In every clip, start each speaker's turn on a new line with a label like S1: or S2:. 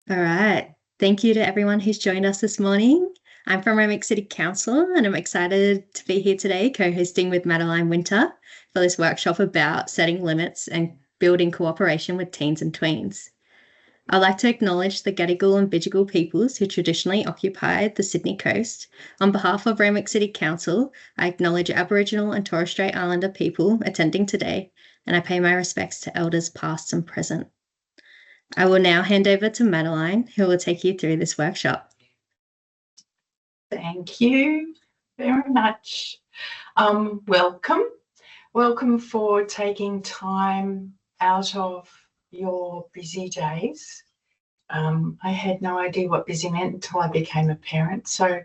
S1: All right. Thank you to everyone who's joined us this morning. I'm from Randwick City Council and I'm excited to be here today co-hosting with Madeline Winter for this workshop about setting limits and building cooperation with teens and tweens. I'd like to acknowledge the Gadigal and Bidjigal peoples who traditionally occupied the Sydney coast. On behalf of Randwick City Council, I acknowledge Aboriginal and Torres Strait Islander people attending today, and I pay my respects to elders past and present. I will now hand over to Madeline, who will take you through this workshop.
S2: Thank you very much. Welcome for taking time out of your busy days. I had no idea what busy meant until I became a parent, so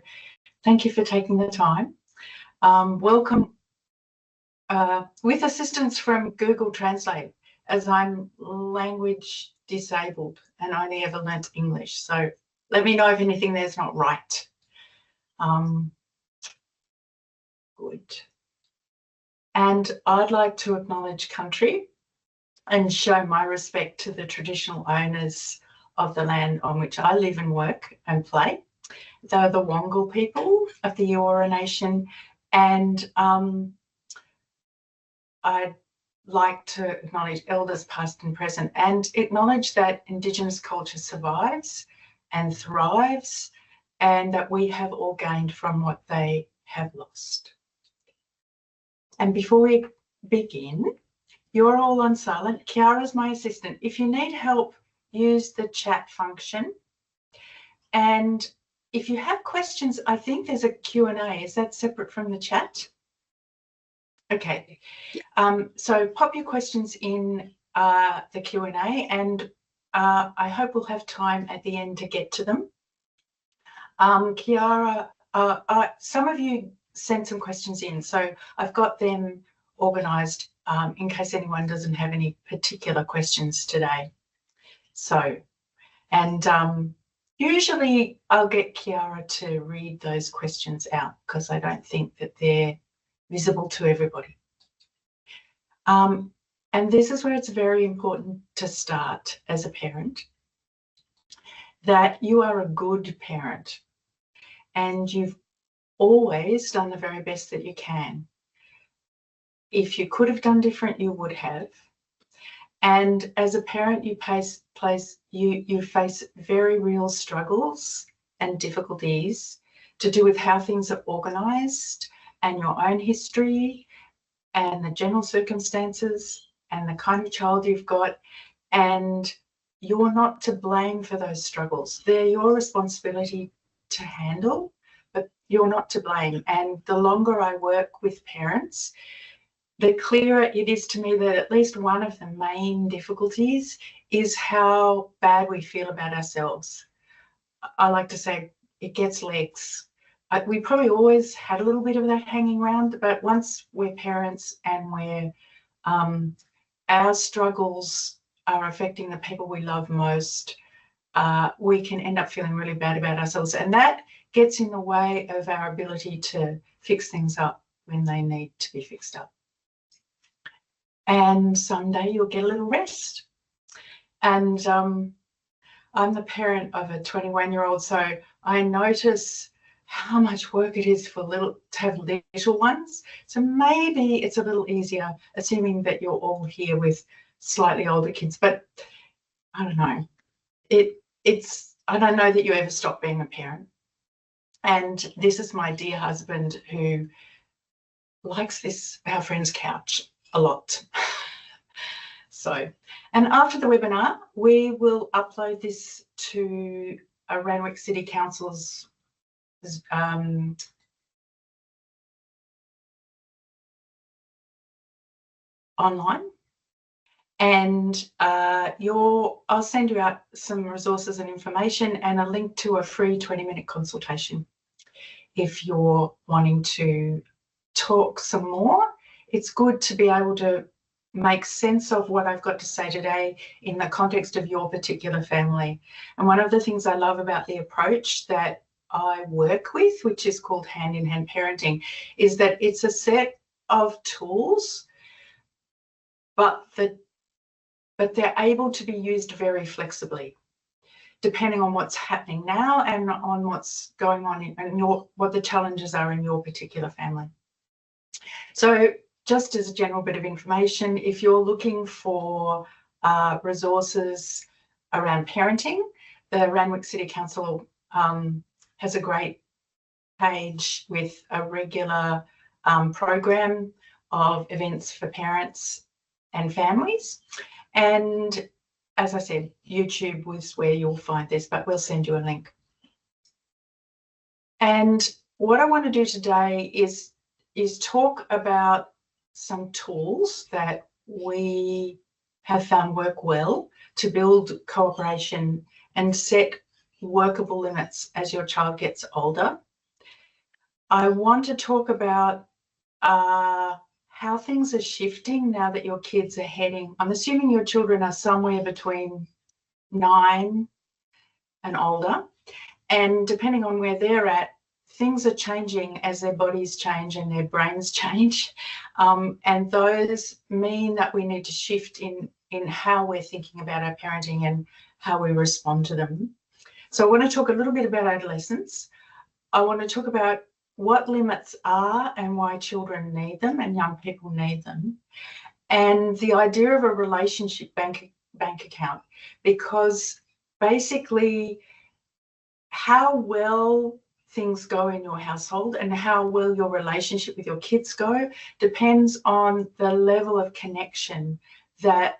S2: thank you for taking the time. Welcome with assistance from Google Translate, as I'm language disabled and only ever learnt English, so let me know if anything there's not right. Good. And I'd like to acknowledge country and show my respect to the traditional owners of the land on which I live and work and play. They're the Workable people of the Eora Nation, and I'd like to acknowledge elders past and present and acknowledge that Indigenous culture survives and thrives, and that we have all gained from what they have lost. And before we begin, you're all on silent. Kiara's my assistant. If you need help, use the chat function. And if you have questions, I think there's a Q&A. Is that separate from the chat? Okay. So pop your questions in the Q&A, and I hope we'll have time at the end to get to them. Kiara, some of you sent some questions in, so I've got them organised in case anyone doesn't have any particular questions today. So, and usually I'll get Kiara to read those questions out because I don't think that they're visible to everybody. And this is where it's very important to start as a parent, that you are a good parent and you've always done the very best that you can. If you could have done different, you would have. And as a parent, you face very real struggles and difficulties to do with how things are organised and your own history and the general circumstances and the kind of child you've got. And you're not to blame for those struggles. They're your responsibility to handle, but you're not to blame. And the longer I work with parents, the clearer it is to me that at least one of the main difficulties is how bad we feel about ourselves. I like to say it gets legs. We probably always had a little bit of that hanging around, but once we're parents and our struggles are affecting the people we love most, we can end up feeling really bad about ourselves, and that gets in the way of our ability to fix things up when they need to be fixed up. And someday you'll get a little rest. And I'm the parent of a 21-year-old, so I notice how much work it is to have little ones. So maybe it's a little easier, assuming that you're all here with slightly older kids, but I don't know. I don't know that you ever stop being a parent. And this is my dear husband who likes our friend's couch a lot. So, and after the webinar, we will upload this to a Randwick City Council's online. And I'll send you out some resources and information and a link to a free 20-minute consultation. If you're wanting to talk some more, it's good to be able to make sense of what I've got to say today in the context of your particular family. And one of the things I love about the approach that I work with, which is called hand-in-hand parenting, is that it's a set of tools, but they're able to be used very flexibly. depending on what's happening now and on what's going on in what the challenges are in your particular family. So just as a general bit of information, if you're looking for resources around parenting, the Randwick City Council has a great page with a regular program of events for parents and families. And as I said, YouTube was where you'll find this, but we'll send you a link. And what I want to do today is talk about some tools that we have found work well to build cooperation and set workable limits as your child gets older. I want to talk about how things are shifting now that your kids are heading. I'm assuming your children are somewhere between 9 and older. And depending on where they're at, things are changing as their bodies change and their brains change. And those mean that we need to shift in how we're thinking about our parenting and how we respond to them. So I want to talk a little bit about adolescence. I want to talk about what limits are and why children need them and young people need them. And the idea of a relationship bank account, because basically how well things go in your household and how well your relationship with your kids go depends on the level of connection that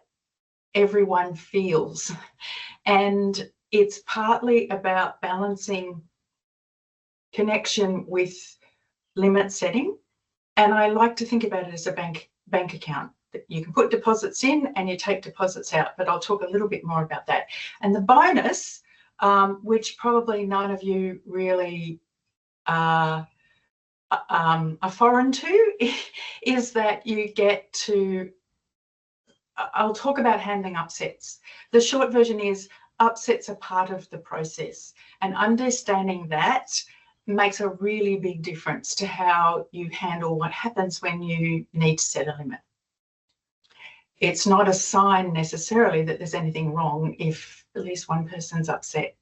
S2: everyone feels. And it's partly about balancing connection with limit setting. And I like to think about it as a bank account. You can put deposits in and you take deposits out, but I'll talk a little bit more about that. And the bonus, which probably none of you really are foreign to, is that you get to, I'll talk about handling upsets. The short version is upsets are part of the process, and understanding that makes a really big difference to how you handle what happens when you need to set a limit. It's not a sign necessarily that there's anything wrong if at least one person's upset.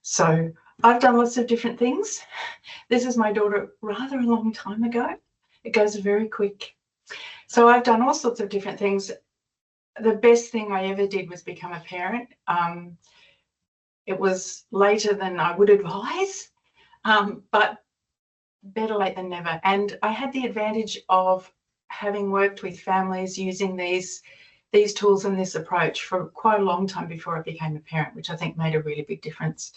S2: So I've done lots of different things. This is my daughter rather a long time ago. It goes very quick. So I've done all sorts of different things. The best thing I ever did was become a parent. It was later than I would advise, but better late than never. And I had the advantage of having worked with families using these tools and this approach for quite a long time before I became a parent, which I think made a really big difference.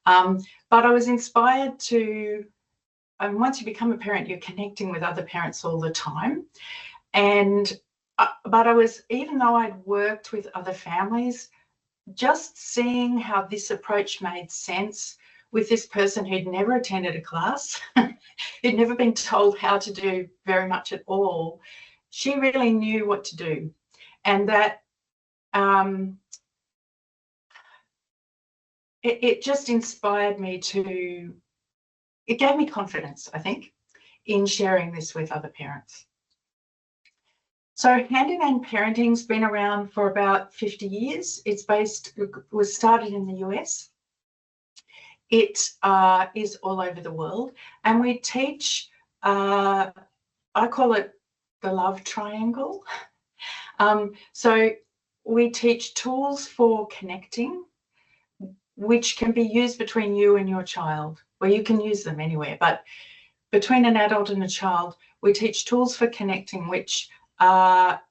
S2: But I was inspired to, and once you become a parent, you're connecting with other parents all the time. And but I was, even though I'd worked with other families, just seeing how this approach made sense with this person who'd never attended a class, who'd never been told how to do very much at all, she really knew what to do. And that it just inspired me to, it gave me confidence, I think, in sharing this with other parents. So hand-in-hand parenting's been around for about 50 years. It was started in the US. It is all over the world. And we teach, I call it the love triangle. So we teach tools for connecting, which can be used between you and your child, or you can use them anywhere, but between an adult and a child, we teach tools for connecting, which are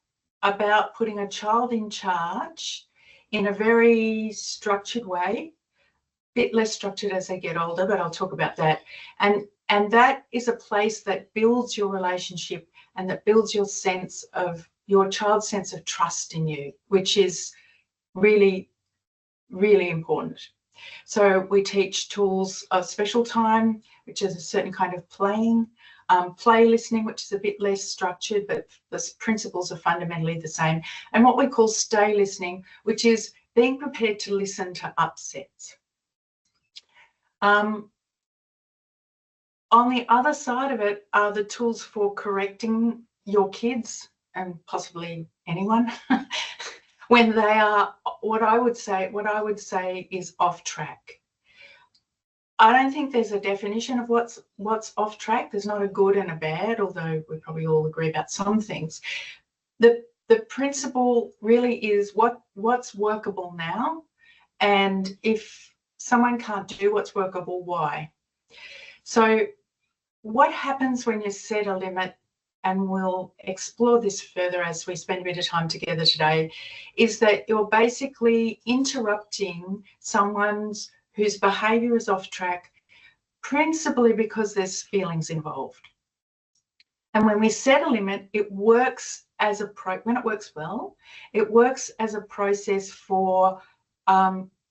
S2: about putting a child in charge in a very structured way, a bit less structured as they get older, but I'll talk about that. And that is a place that builds your relationship and that builds your sense of, your child's sense of trust in you, which is really, really important. So we teach tools of special time, which is a certain kind of playing, play listening, which is a bit less structured, but the principles are fundamentally the same, and what we call stay listening, which is being prepared to listen to upsets. On the other side of it are the tools for correcting your kids and possibly anyone when they are what I would say is off track. I don't think there's a definition of what's off track. There's not a good and a bad, although we probably all agree about some things. The principle really is what's workable now, and if someone can't do what's workable, why? So what happens when you set a limit, and we'll explore this further as we spend a bit of time together today, is that you're basically interrupting someone's whose behaviour is off track, principally because there's feelings involved. And when we set a limit, it works as when it works well, it works as a process for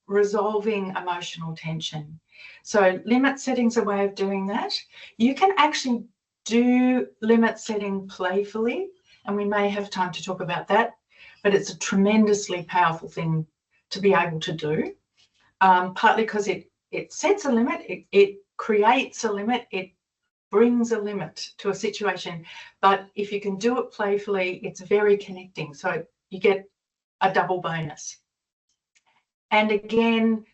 S2: resolving emotional tension. So limit setting's a way of doing that. You can actually do limit setting playfully, and we may have time to talk about that, but it's a tremendously powerful thing to be able to do, partly because it sets a limit, it creates a limit, it brings a limit to a situation. But if you can do it playfully, it's very connecting. So you get a double bonus. And again,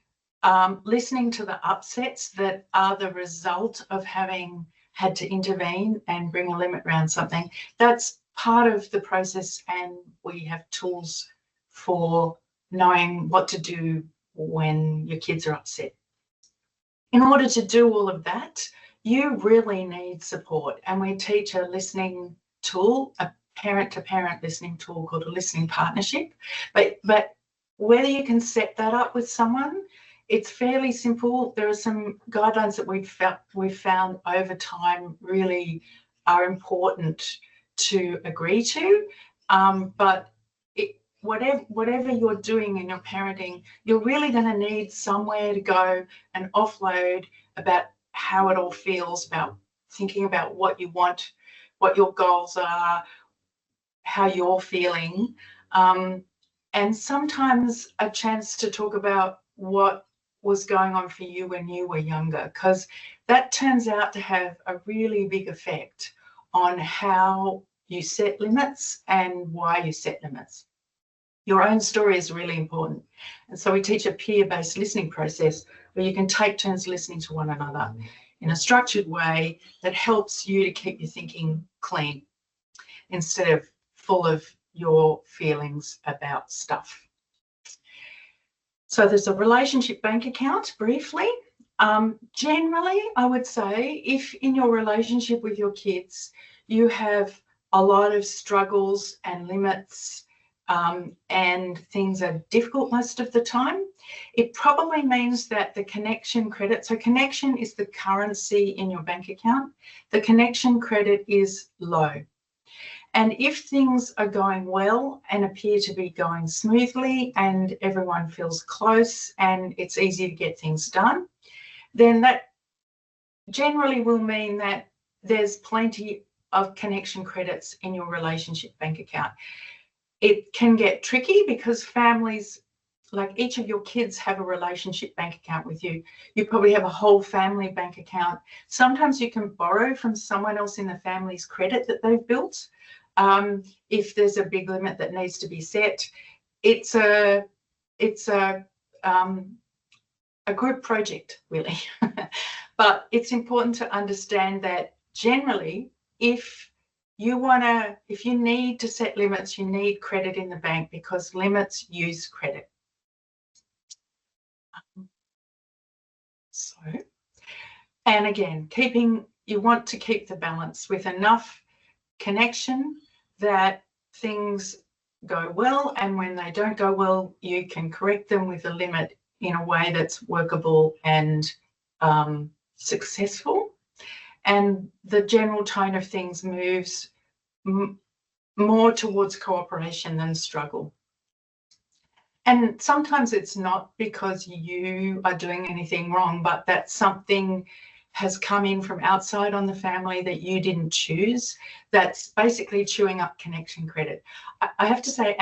S2: listening to the upsets that are the result of having had to intervene and bring a limit around something, that's part of the process, and we have tools for knowing what to do when your kids are upset. In order to do all of that, you really need support, and we teach a listening tool, a parent-to-parent listening tool called a listening partnership. But whether you can set that up with someone, it's fairly simple. There are some guidelines that we've found over time really are important to agree to, but whatever you're doing in your parenting, you're really going to need somewhere to go and offload about how it all feels, about thinking about what you want, what your goals are, how you're feeling, and sometimes a chance to talk about what was going on for you when you were younger, because that turns out to have a really big effect on how you set limits and why you set limits. Your own story is really important. And so we teach a peer-based listening process where you can take turns listening to one another in a structured way that helps you to keep your thinking clean instead of full of your feelings about stuff. So there's a relationship bank account, briefly. Generally, I would say if in your relationship with your kids, you have a lot of struggles and limits, and things are difficult most of the time, it probably means that the connection credit, so connection is the currency in your bank account, the connection credit is low. And if things are going well and appear to be going smoothly and everyone feels close and it's easy to get things done, then that generally will mean that there's plenty of connection credits in your relationship bank account. It can get tricky because families, like each of your kids, have a relationship bank account with you. You probably have a whole family bank account. Sometimes you can borrow from someone else in the family's credit that they've built. If there's a big limit that needs to be set, it's a group project, really. But it's important to understand that generally, if you need to set limits, you need credit in the bank because limits use credit. And again, you want to keep the balance with enough connection that things go well, and when they don't go well, you can correct them with a limit in a way that's workable and successful. And the general tone of things moves more towards cooperation than struggle. And sometimes it's not because you are doing anything wrong, but that something has come in from outside on the family that you didn't choose, that's basically chewing up connection credit. I have to say,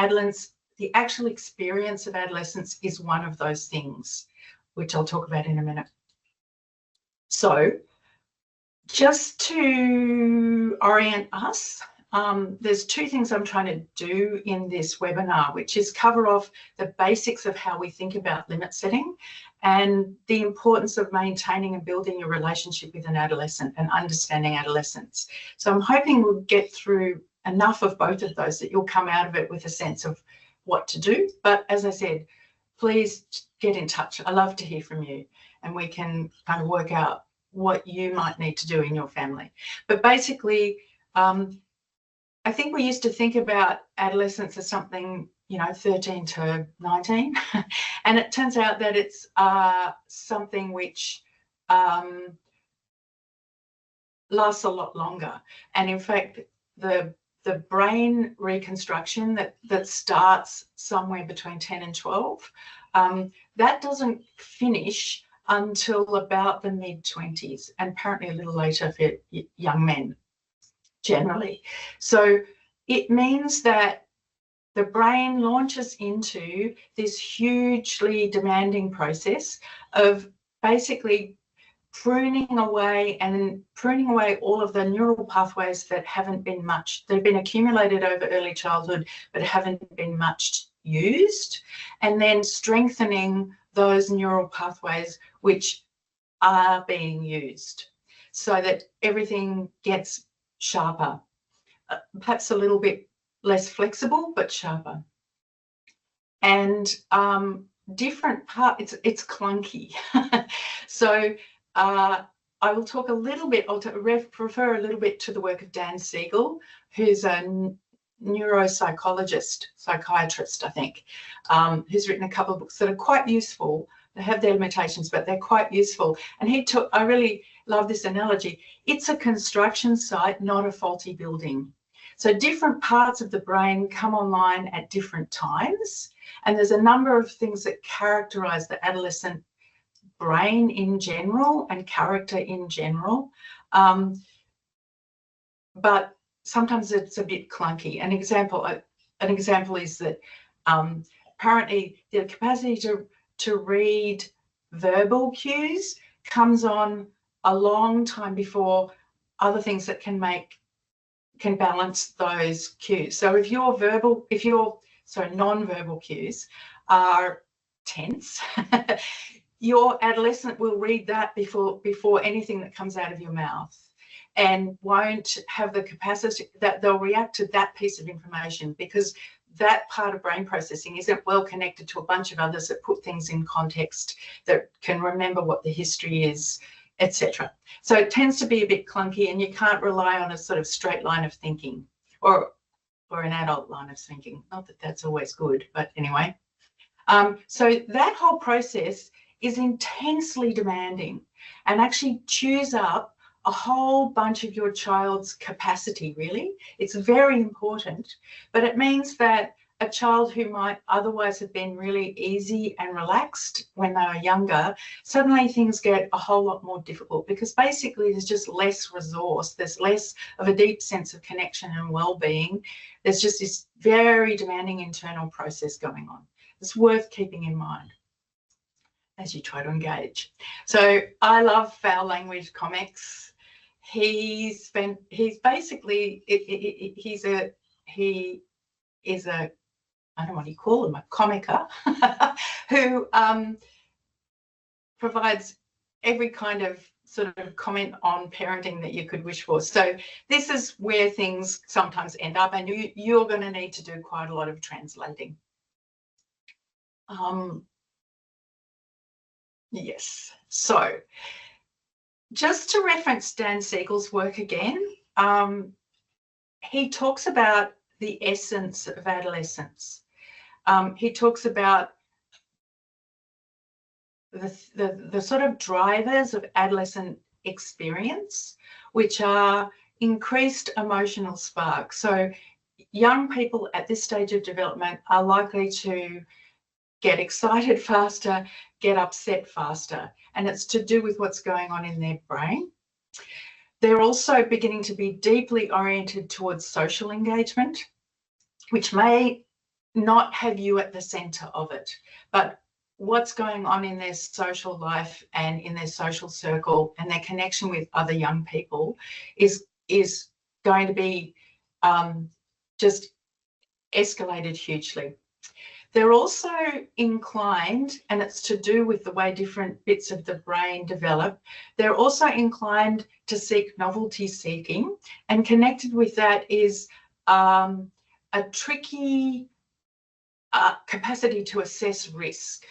S2: the actual experience of adolescence is one of those things, which I'll talk about in a minute. So just to orient us, there's two things I'm trying to do in this webinar, which is cover off the basics of how we think about limit setting and the importance of maintaining and building your relationship with an adolescent and understanding adolescence. So I'm hoping we'll get through enough of both of those that you'll come out of it with a sense of what to do. But as I said, please get in touch. I love to hear from you, and we can kind of work out what you might need to do in your family. But basically, I think we used to think about adolescence as something, 13 to 19, and it turns out that it's something which lasts a lot longer. And in fact, the brain reconstruction that starts somewhere between 10 and 12, that doesn't finish until about the mid-20s, and apparently a little later for young men generally. So it means that the brain launches into this hugely demanding process of basically pruning away all of the neural pathways that haven't been much, they've been accumulated over early childhood but haven't been much used, and then strengthening those neural pathways which are being used so that everything gets sharper, perhaps a little bit less flexible but sharper. And different parts, it's clunky. So I will talk a little bit, I'll refer a little bit to the work of Dan Siegel, who's a neuropsychologist, psychiatrist, I think, who's written a couple of books that are quite useful. They have their limitations, but they're quite useful. And I really love this analogy. It's a construction site, not a faulty building. So different parts of the brain come online at different times. And there's a number of things that characterize the adolescent brain in general and character in general. But sometimes it's a bit clunky. An example is that apparently the capacity to read verbal cues comes on a long time before other things that can balance those cues. So if non-verbal cues are tense, your adolescent will read that before anything that comes out of your mouth, and won't have the capacity that they'll react to that piece of information because that part of brain processing isn't well connected to a bunch of others that put things in context, that can remember what the history is, etc. So it tends to be a bit clunky, and you can't rely on a sort of straight line of thinking or an adult line of thinking. Not that that's always good, but anyway. So that whole process is intensely demanding and actually chews up a whole bunch of your child's capacity, really. It's very important, but it means that a child who might otherwise have been really easy and relaxed when they were younger, suddenly things get a whole lot more difficult because basically there's just less resource, there's less of a deep sense of connection and well-being. There's just this very demanding internal process going on. It's worth keeping in mind as you try to engage. So I love foul language comics. He is a I don't know what you call him, a comiker who provides every kind of sort of comment on parenting that you could wish for. So this is where things sometimes end up, and you're going to need to do quite a lot of translating. Yes, so just to reference Dan Siegel's work again, he talks about the essence of adolescence. He talks about the sort of drivers of adolescent experience, which are increased emotional sparks. So young people at this stage of development are likely to get excited faster, get upset faster, and it's to do with what's going on in their brain. They're also beginning to be deeply oriented towards social engagement, which may not have you at the centre of it, but what's going on in their social life and in their social circle and their connection with other young people is going to be just escalated hugely. They're also inclined, and it's to do with the way different bits of the brain develop, they're also inclined to seek novelty seeking, and connected with that is a tricky capacity to assess risk,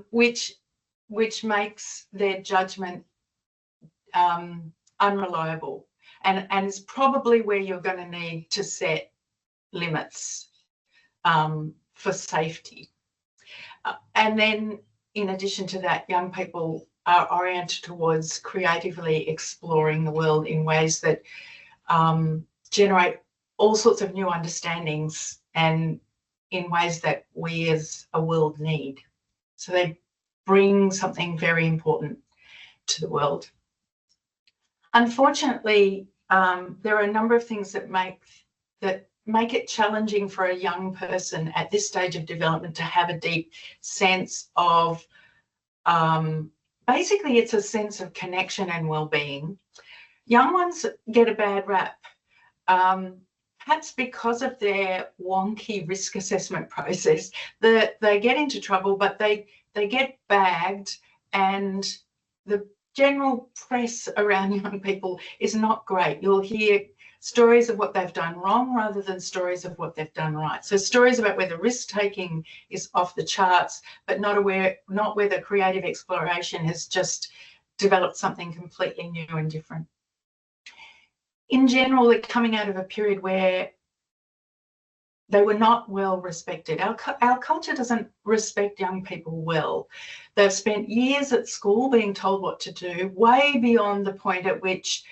S2: which makes their judgment unreliable, and is probably where you're going to need to set limits for safety. And then in addition to that, young people are oriented towards creatively exploring the world in ways that generate all sorts of new understandings and in ways that we as a world need. So they bring something very important to the world. Unfortunately, there are a number of things that make it challenging for a young person at this stage of development to have a deep sense of, basically it's a sense of connection and well-being. Young ones get a bad rap, perhaps because of their wonky risk assessment process. They get into trouble, but they get bagged, and the general press around young people is not great. You'll hear stories of what they've done wrong rather than stories of what they've done right. So stories about where the risk-taking is off the charts, but not where the creative exploration has just developed something completely new and different. In general, they're coming out of a period where they were not well respected. Our culture doesn't respect young people well. They've spent years at school being told what to do, way beyond the point at which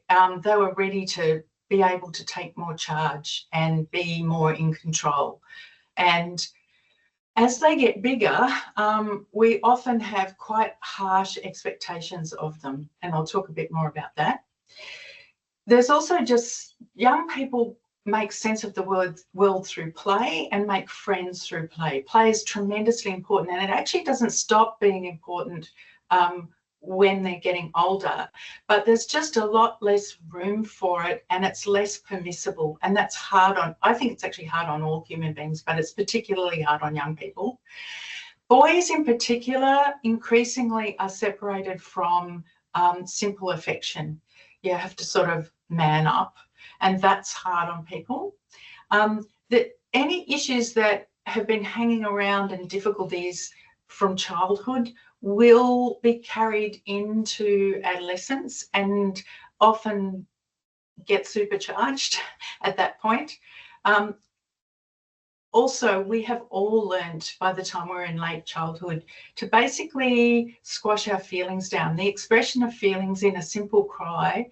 S2: they were ready to be able to take more charge and be more in control. And as they get bigger, we often have quite harsh expectations of them, and I'll talk a bit more about that. There's also just young people make sense of the world through play and make friends through play. Play is tremendously important, and it actually doesn't stop being important when they're getting older, but there's just a lot less room for it, and it's less permissible, and that's hard on, I think it's actually hard on all human beings, but it's particularly hard on young people. Boys in particular increasingly are separated from simple affection. You have to sort of man up, and that's hard on people. Any issues that have been hanging around and difficulties from childhood will be carried into adolescence and often get supercharged at that point. Also, we have all learned by the time we're in late childhood to basically squash our feelings down. The expression of feelings in a simple cry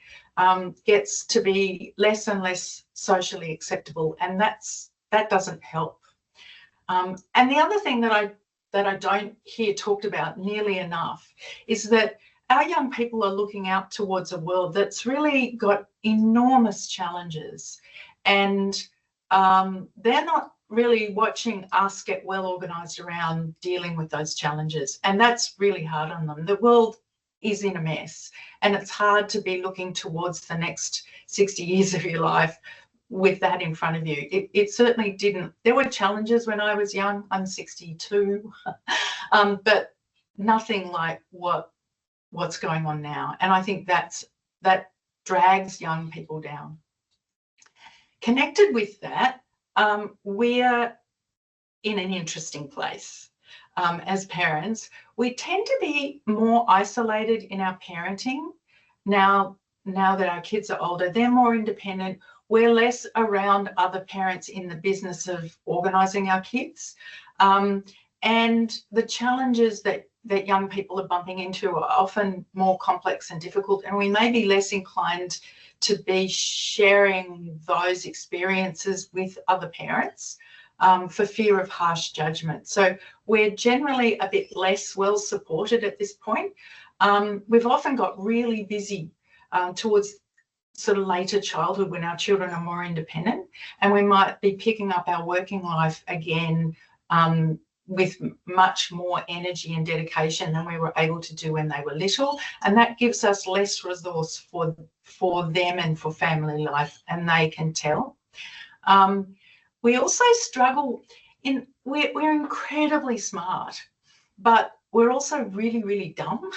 S2: gets to be less and less socially acceptable, and that doesn't help. And the other thing that I don't hear talked about nearly enough is that our young people are looking out towards a world that's really got enormous challenges, and they're not really watching us get well organised around dealing with those challenges, and that's really hard on them. The world is in a mess, and it's hard to be looking towards the next 60 years of your life with that in front of you. It certainly didn't. There were challenges when I was young. I'm 62, but nothing like what's going on now, and I think that drags young people down. Connected with that, we're in an interesting place. As parents, we tend to be more isolated in our parenting. Now that our kids are older, they're more independent. We're less around other parents in the business of organising our kids. And the challenges that young people are bumping into are often more complex and difficult, and we may be less inclined to be sharing those experiences with other parents for fear of harsh judgment. So we're generally a bit less well supported at this point. We've often got really busy towards sort of later childhood when our children are more independent, and we might be picking up our working life again with much more energy and dedication than we were able to do when they were little, and that gives us less resource for them and for family life, and they can tell. We also struggle we're incredibly smart, but we're also really, really dumb.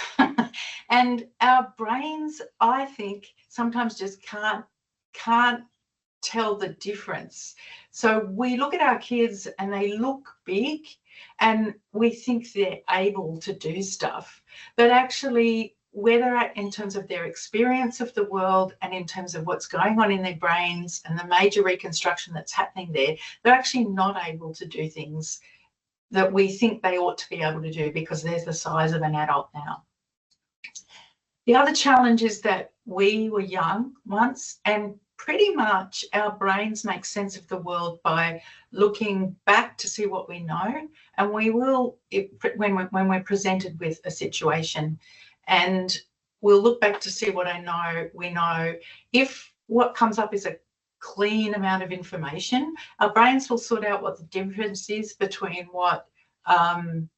S2: And our brains, I think, sometimes just can't tell the difference. So we look at our kids and they look big and we think they're able to do stuff, but actually where they're at in terms of their experience of the world and in terms of what's going on in their brains and the major reconstruction that's happening there, they're actually not able to do things that we think they ought to be able to do because they're the size of an adult now. The other challenge is that we were young once, and pretty much our brains make sense of the world by looking back to see what we know, and we will, when we're presented with a situation, and we'll look back to see what we know. If what comes up is a clean amount of information, our brains will sort out what the difference is between what happened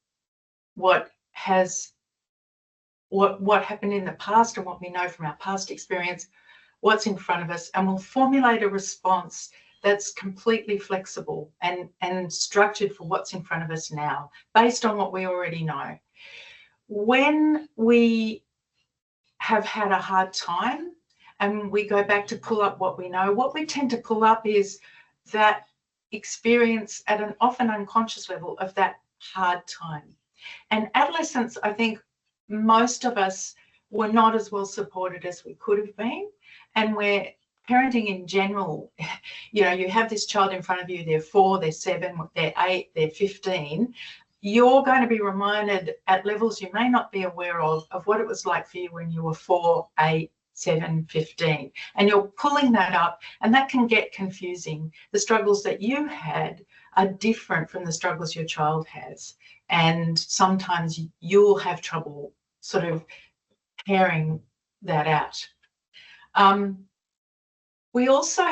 S2: in the past and what we know from our past experience, what's in front of us, and we'll formulate a response that's completely flexible and structured for what's in front of us now, based on what we already know. When we have had a hard time and we go back to pull up what we know, what we tend to pull up is that experience at an often unconscious level of that hard time. And adolescence, I think most of us were not as well supported as we could have been. And we're parenting in general, you know, you have this child in front of you, they're 4, they're 7, they're 8, they're 15. You're going to be reminded at levels you may not be aware of what it was like for you when you were 4, 8, 7, 15. And you're pulling that up, and that can get confusing. The struggles that you had are different from the struggles your child has. And sometimes you'll have trouble sort of pairing that out. We also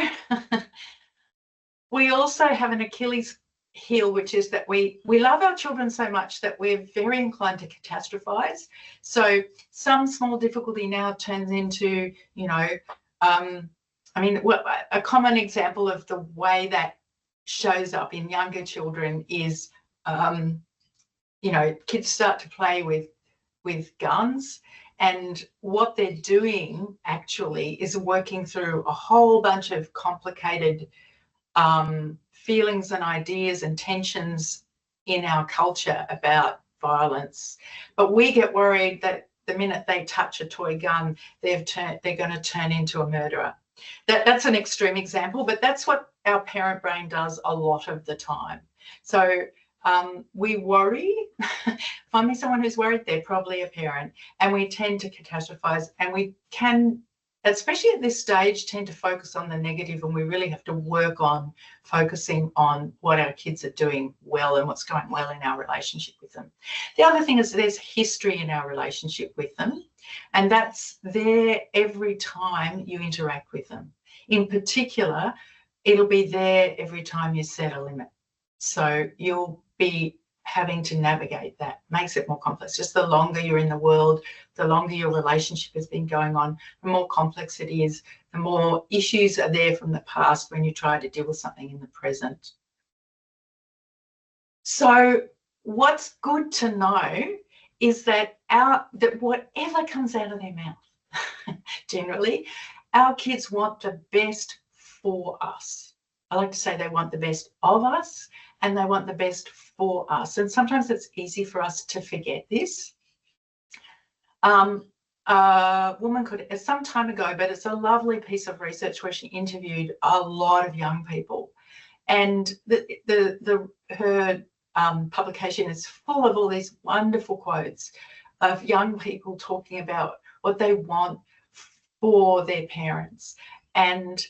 S2: have an Achilles heel, which is that we love our children so much that we're very inclined to catastrophize. So some small difficulty now turns into, you know, a common example of the way that shows up in younger children is, you know, kids start to play with guns, and what they're doing actually is working through a whole bunch of complicated feelings and ideas and tensions in our culture about violence. But we get worried that the minute they touch a toy gun, they're going to turn into a murderer. That's an extreme example, but that's what our parent brain does a lot of the time. So we worry. Find me someone who's worried, they're probably a parent, and we tend to catastrophize, and we can, especially at this stage, tend to focus on the negative, and we really have to work on focusing on what our kids are doing well and what's going well in our relationship with them. The other thing is there's history in our relationship with them, and that's there every time you interact with them. In particular, it'll be there every time you set a limit. So you'll be having to navigate that. Makes it more complex. Just the longer you're in the world, the longer your relationship has been going on, the more complex it is, the more issues are there from the past when you try to deal with something in the present. So what's good to know is that whatever comes out of their mouth, generally, our kids want the best for us. I like to say they want the best of us, and they want the best for us. And sometimes it's easy for us to forget this. A woman some time ago, but it's a lovely piece of research where she interviewed a lot of young people. And her publication is full of all these wonderful quotes of young people talking about what they want for their parents. And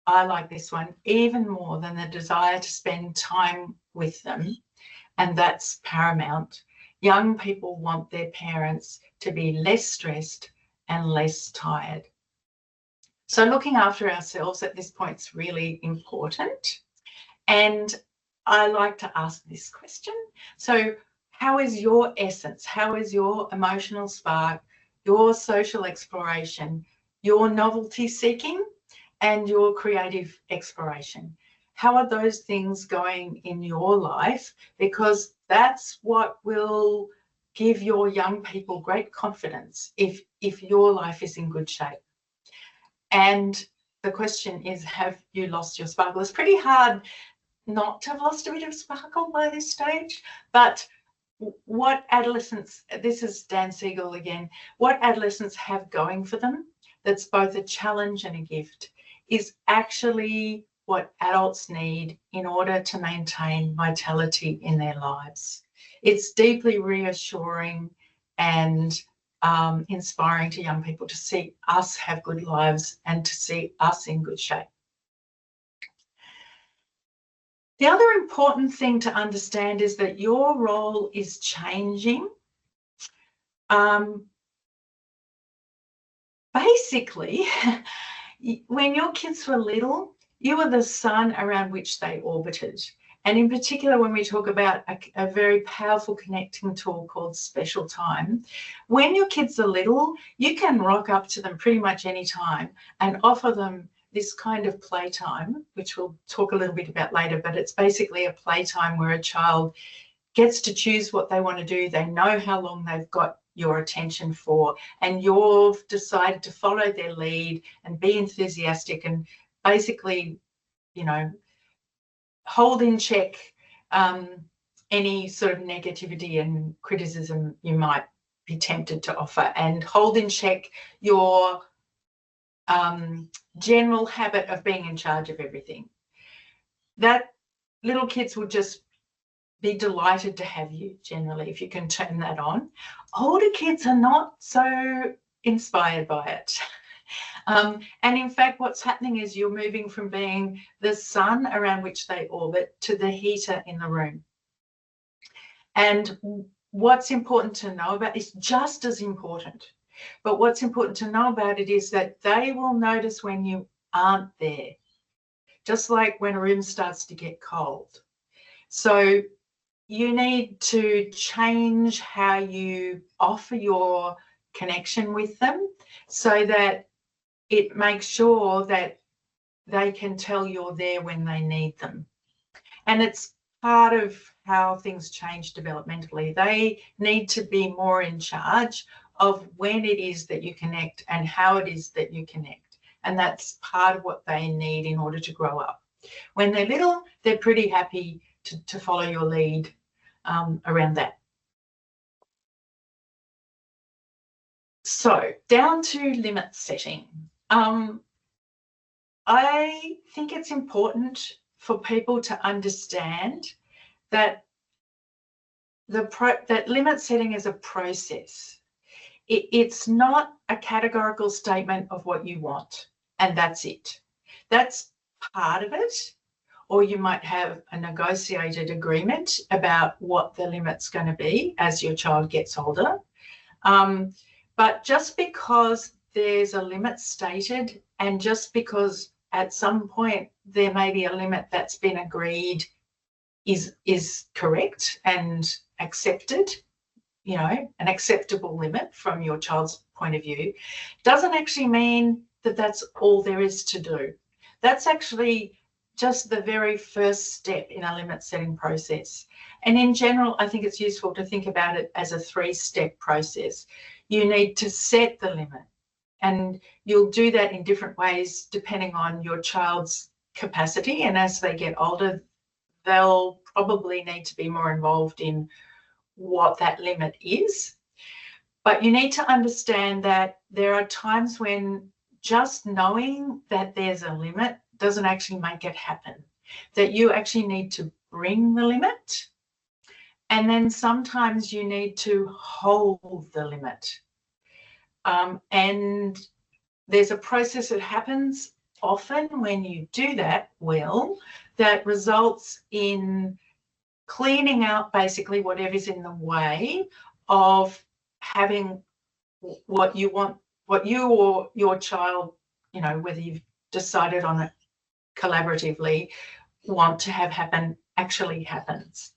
S2: I like this one even more than the desire to spend time with them, and that's paramount. Young people want their parents to be less stressed and less tired. So looking after ourselves at this point is really important. And I like to ask this question. So how is your essence? How is your emotional spark, your social exploration, your novelty seeking, and your creative exploration? How are those things going in your life? Because that's what will give your young people great confidence if your life is in good shape. And the question is, have you lost your sparkle? It's pretty hard not to have lost a bit of sparkle by this stage, but what adolescents, this is Dan Siegel again, what adolescents have going for them that's both a challenge and a gift is actually what adults need in order to maintain vitality in their lives. It's deeply reassuring and inspiring to young people to see us have good lives and to see us in good shape. The other important thing to understand is that your role is changing. Basically, when your kids were little, you were the sun around which they orbited. And in particular, when we talk about a very powerful connecting tool called special time, when your kids are little, you can rock up to them pretty much any time and offer them this kind of playtime, which we'll talk a little bit about later, but it's basically a playtime where a child gets to choose what they want to do. They know how long they've got your attention for, and you've decided to follow their lead and be enthusiastic and basically, you know, hold in check any sort of negativity and criticism you might be tempted to offer, and hold in check your general habit of being in charge of everything. That little kids will just be delighted to have you generally if you can turn that on. Older kids are not so inspired by it. And in fact, what's happening is you're moving from being the sun around which they orbit to the heater in the room. And what's important to know about is just as important. But what's important to know about it is that they will notice when you aren't there, just like when a room starts to get cold. So you need to change how you offer your connection with them so that it makes sure that they can tell you're there when they need them. And it's part of how things change developmentally. They need to be more in charge of when it is that you connect and how it is that you connect. And that's part of what they need in order to grow up. When they're little, they're pretty happy to follow your lead around that. So down to limit setting. I think it's important for people to understand that that limit setting is a process. It's not a categorical statement of what you want, and that's it. That's part of it. Or you might have a negotiated agreement about what the limit's going to be as your child gets older. But just because there's a limit stated, and just because at some point there may be a limit that's been agreed is correct and accepted, you know, an acceptable limit from your child's point of view, doesn't actually mean that that's all there is to do. That's actually just the very first step in a limit setting process. And in general, I think it's useful to think about it as a 3-step process. You need to set the limit, and you'll do that in different ways depending on your child's capacity. And as they get older, they'll probably need to be more involved in what that limit is. But you need to understand that there are times when just knowing that there's a limit doesn't actually make it happen, that you actually need to bring the limit. And then sometimes you need to hold the limit. And there's a process that happens often when you do that well, that results in cleaning out basically whatever's in the way of having what you want, what you or your child, you know, whether you've decided on it collaboratively, want to have happen actually happens.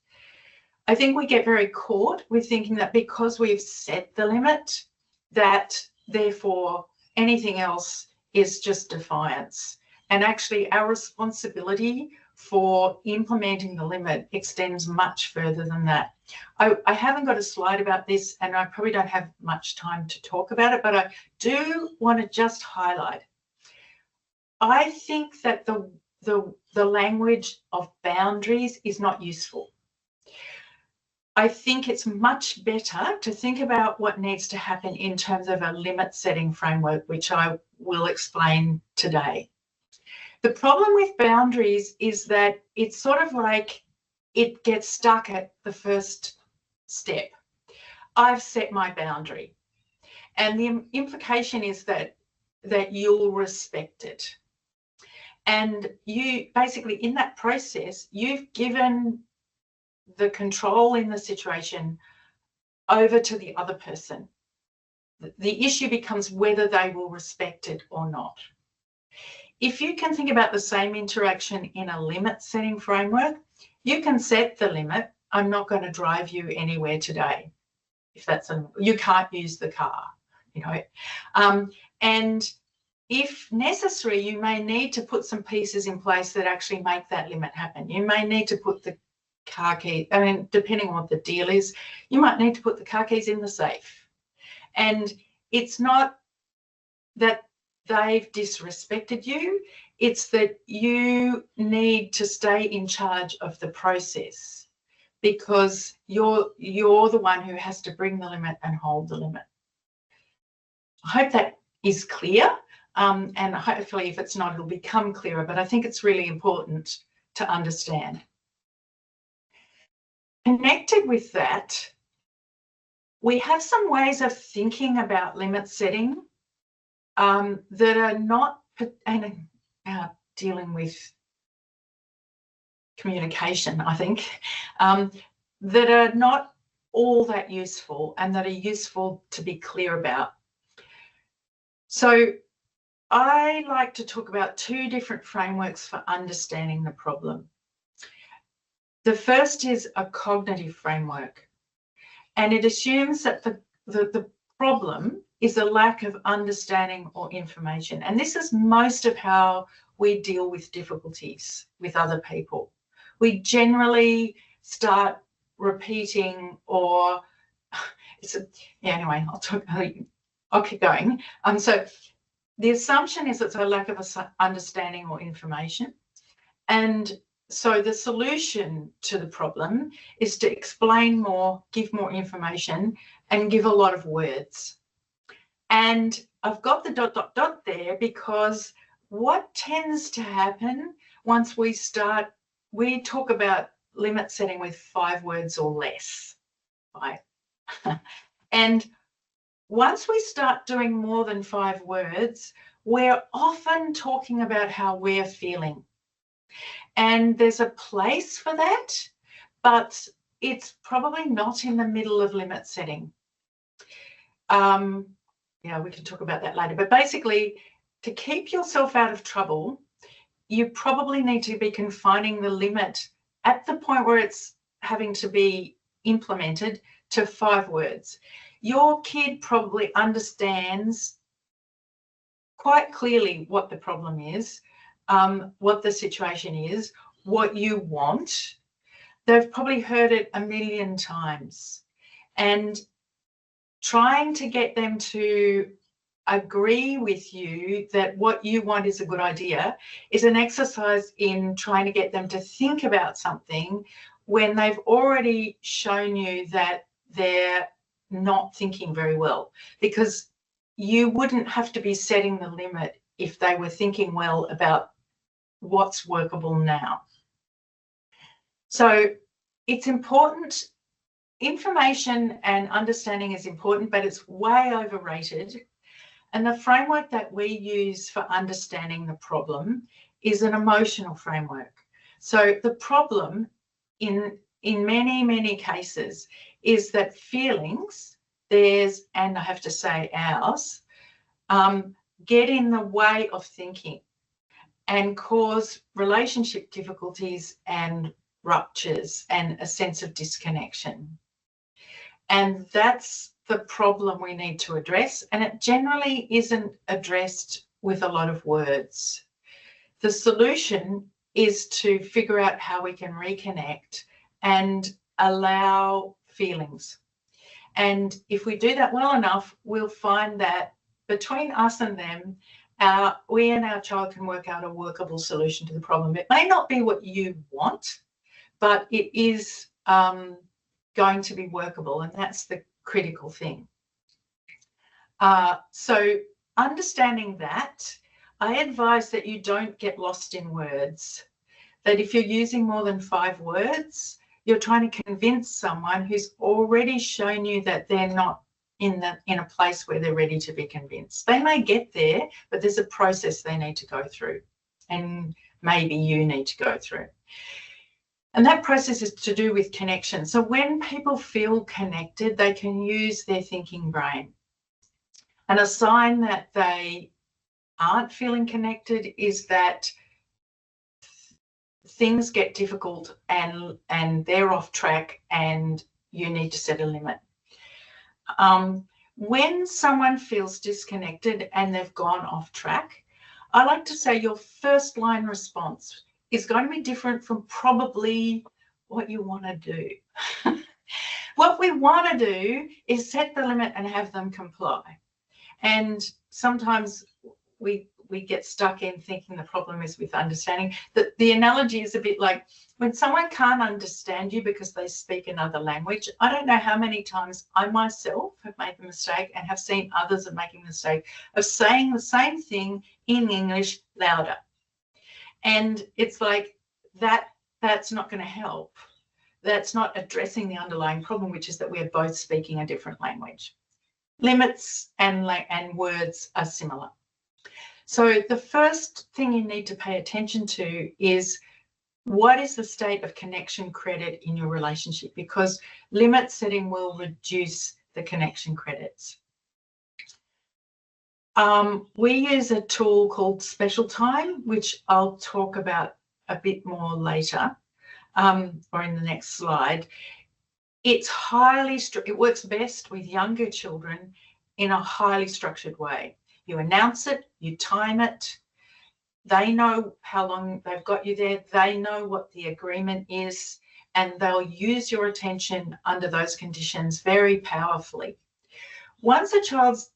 S2: I think we get very caught with thinking that because we've set the limit, that therefore anything else is just defiance. And actually our responsibility for implementing the limit extends much further than that. I haven't got a slide about this, and I probably don't have much time to talk about it, but I do want to just highlight. I think that the language of boundaries is not useful. I think it's much better to think about what needs to happen in terms of a limit setting framework, which I will explain today. The problem with boundaries is that it's sort of like it gets stuck at the first step. I've set my boundary, and the implication is that you'll respect it. And you basically, in that process, you've given the control in the situation over to the other person. The issue becomes whether they will respect it or not. If you can think about the same interaction in a limit setting framework, you can set the limit. I'm not going to drive you anywhere today. If that's you can't use the car, you know. And if necessary, you may need to put some pieces in place that actually make that limit happen. You may need to put the car key, I mean, depending on what the deal is, you might need to put the car keys in the safe. And it's not that they've disrespected you, it's that you need to stay in charge of the process, because you're the one who has to bring the limit and hold the limit. I hope that is clear, and hopefully if it's not, it'll become clearer, but I think it's really important to understand. Connected with that, we have some ways of thinking about limit setting that are not, and dealing with communication, I think, that are not all that useful and that are useful to be clear about. So I like to talk about two different frameworks for understanding the problem. The first is a cognitive framework, and it assumes that the problem is a lack of understanding or information. And this is most of how we deal with difficulties with other people. We generally start repeating, or anyway, I'll keep going. So the assumption is it's a lack of understanding or information. And so the solution to the problem is to explain more, give more information, and give a lot of words. And I've got the ... there because what tends to happen once we talk about limit setting with 5 words or less, right? And once we start doing more than 5 words, we're often talking about how we're feeling. And there's a place for that, but it's probably not in the middle of limit setting. We can talk about that later. But basically, to keep yourself out of trouble, you probably need to be confining the limit at the point where it's having to be implemented to 5 words. Your kid probably understands quite clearly what the problem is, what the situation is, what you want. They've probably heard it a million times. And trying to get them to agree with you that what you want is a good idea is an exercise in trying to get them to think about something when they've already shown you that they're not thinking very well, because you wouldn't have to be setting the limit if they were thinking well about what's workable now. So it's important. Information and understanding is important, but it's way overrated. And the framework that we use for understanding the problem is an emotional framework. So the problem in many, many cases is that feelings, theirs, and I have to say ours, get in the way of thinking and cause relationship difficulties and ruptures and a sense of disconnection. And that's the problem we need to address. And it generally isn't addressed with a lot of words. The solution is to figure out how we can reconnect and allow feelings. And if we do that well enough, we'll find that between us and them, we and our child can work out a workable solution to the problem. It may not be what you want, but it is going to be workable, and that's the critical thing. So understanding that, I advise that you don't get lost in words, that if you're using more than 5 words, you're trying to convince someone who's already shown you that they're not in a place where they're ready to be convinced. They may get there, but there's a process they need to go through, and maybe you need to go through. And that process is to do with connection. So when people feel connected, they can use their thinking brain. And a sign that they aren't feeling connected is that things get difficult and they're off track and you need to set a limit. When someone feels disconnected and they've gone off track, I like to say your first line response is going to be different from probably what you want to do. What we want to do is set the limit and have them comply. And sometimes we get stuck in thinking the problem is with understanding. The analogy is a bit like when someone can't understand you because they speak another language. I don't know how many times I myself have made the mistake and have seen others are making the mistake of saying the same thing in English louder. And it's like that's not going to help. That's not addressing the underlying problem, which is that we're both speaking a different language. Limits and words are similar. So the first thing you need to pay attention to is what is the state of connection credit in your relationship, because limit setting will reduce the connection credits. We use a tool called Special Time, which I'll talk about a bit more later or in the next slide. It works best with younger children in a highly structured way. You announce it, you time it, they know how long they've got you there, they know what the agreement is, and they'll use your attention under those conditions very powerfully. Once a child's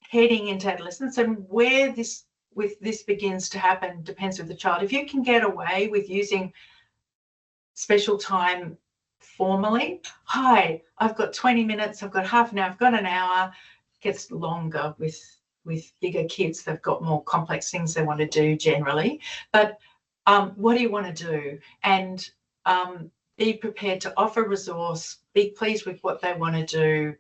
S2: heading into adolescence, and where this begins to happen depends with the child. If you can get away with using Special Time formally, hi, I've got 20 minutes, I've got half an hour, I've got an hour, it gets longer with bigger kids. They've got more complex things they want to do generally. But what do you want to do? And be prepared to offer resource, be pleased with what they want to do,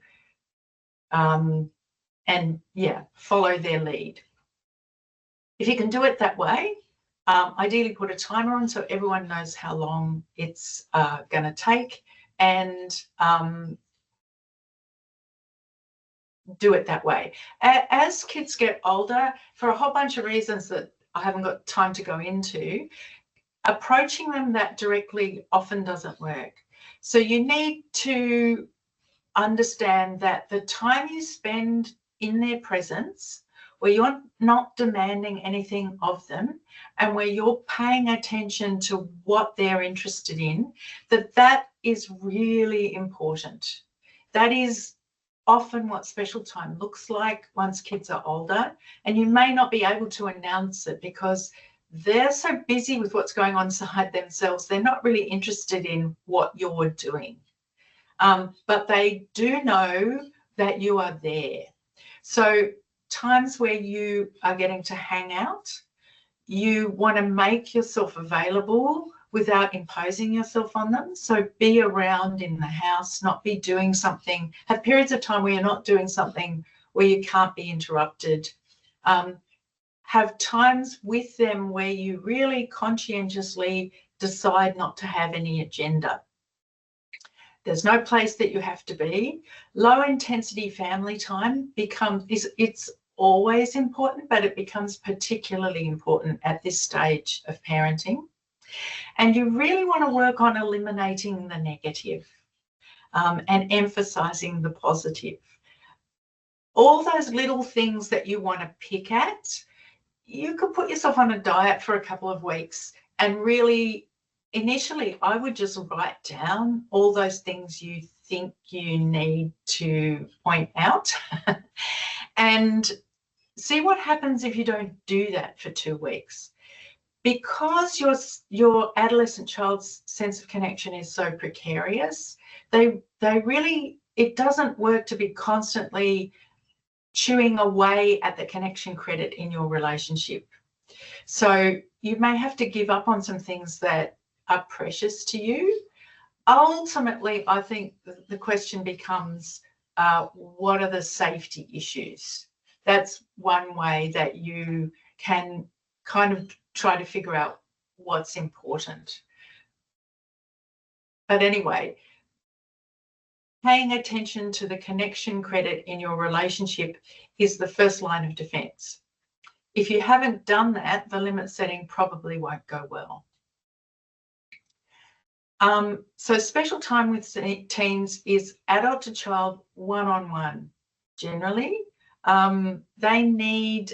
S2: and yeah, follow their lead. If you can do it that way, ideally put a timer on so everyone knows how long it's going to take, and do it that way. As kids get older, for a whole bunch of reasons that I haven't got time to go into, approaching them that directly often doesn't work. So you need to understand that the time you spend in their presence, where you're not demanding anything of them and where you're paying attention to what they're interested in, that is really important. That is often what Special Time looks like once kids are older, and you may not be able to announce it because they're so busy with what's going on inside themselves, they're not really interested in what you're doing. But they do know that you are there. So times where you are getting to hang out, you want to make yourself available without imposing yourself on them. So be around in the house, not be doing something, have periods of time where you're not doing something where you can't be interrupted. Have times with them where you really conscientiously decide not to have any agenda. There's no place that you have to be. Low intensity family time it's always important, but it becomes particularly important at this stage of parenting. And you really want to work on eliminating the negative and emphasizing the positive. All those little things that you want to pick at, you could put yourself on a diet for a couple of weeks and really, initially, I would just write down all those things you think you need to point out and see what happens if you don't do that for 2 weeks. Because your adolescent child's sense of connection is so precarious, they really, it doesn't work to be constantly chewing away at the connection credit in your relationship. So you may have to give up on some things that are precious to you. Ultimately, I think the question becomes, what are the safety issues? That's one way that you can kind of try to figure out what's important. But anyway, paying attention to the connection credit in your relationship is the first line of defense. If you haven't done that, the limit setting probably won't go well. So special time with teens is adult to child one-on-one. Generally, they need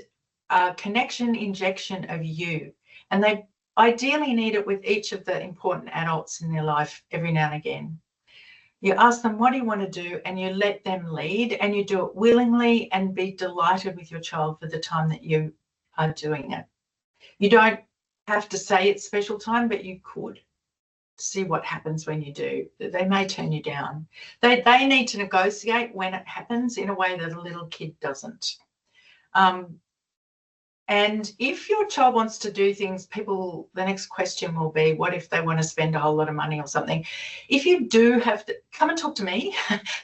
S2: a connection injection of you, and they ideally need it with each of the important adults in their life every now and again. You ask them, what do you want to do? And you let them lead, and you do it willingly and be delighted with your child for the time that you are doing it. You don't have to say it's special time, but you could. See what happens when you do. They may turn you down. They need to negotiate when it happens in a way that a little kid doesn't. And if your child wants to do things, the next question will be, what if they want to spend a whole lot of money or something? If you do have to, come and talk to me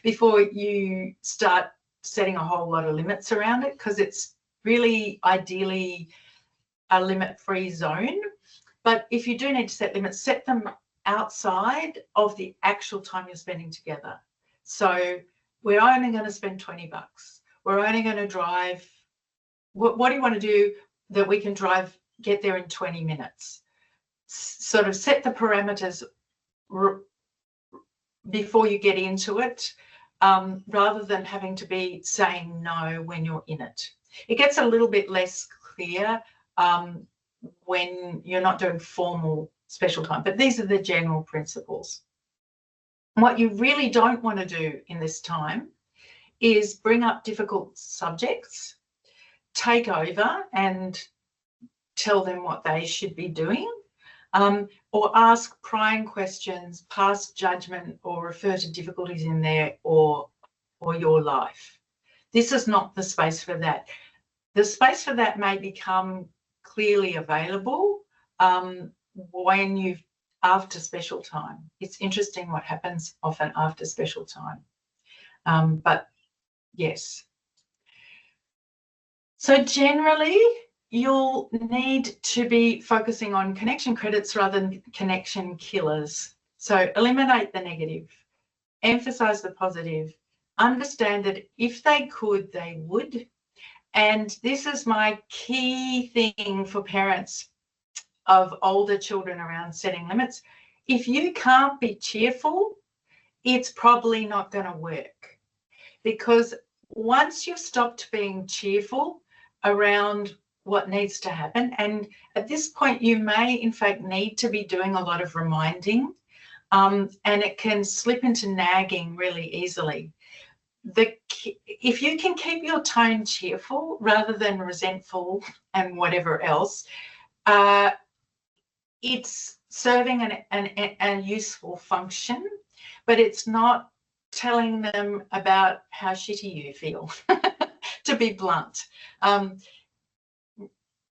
S2: before you start setting a whole lot of limits around it, because it's really ideally a limit-free zone. But if you do need to set limits, set them outside of the actual time you're spending together. So we're only going to spend 20 bucks. We're only going to drive. What do you want to do that we can get there in 20 minutes? Sort of set the parameters before you get into it, rather than having to be saying no when you're in it. It gets a little bit less clear when you're not doing formal special time, but these are the general principles. What you really don't want to do in this time is bring up difficult subjects, take over and tell them what they should be doing, or ask prying questions, pass judgment, or refer to difficulties in their or your life. This is not the space for that. The space for that may become clearly available when you've after special time. It's interesting what happens often after special time. But yes. So generally, you'll need to be focusing on connection credits rather than connection killers. So eliminate the negative, emphasize the positive, understand that if they could, they would. And this is my key thing for parents of older children around setting limits. If you can't be cheerful, it's probably not going to work, because once you've stopped being cheerful around what needs to happen, and at this point you may in fact need to be doing a lot of reminding, and it can slip into nagging really easily. If you can keep your tone cheerful rather than resentful and whatever else, it's serving a useful function, but it's not telling them about how shitty you feel, to be blunt.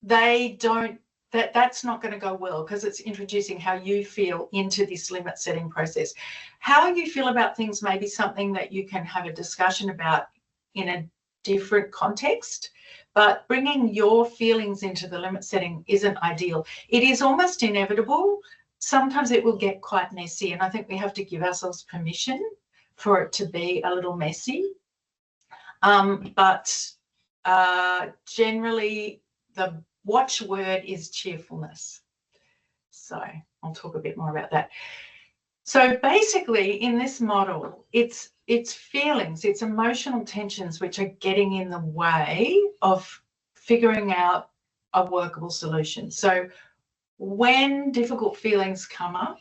S2: That's not going to go well, because it's introducing how you feel into this limit setting process. How you feel about things may be something that you can have a discussion about in a different context, but bringing your feelings into the limit setting isn't ideal. It is almost inevitable. Sometimes it will get quite messy, and I think we have to give ourselves permission for it to be a little messy. But generally, the watchword is cheerfulness. So I'll talk a bit more about that. So basically, in this model, it's feelings, it's emotional tensions which are getting in the way of figuring out a workable solution. So when difficult feelings come up,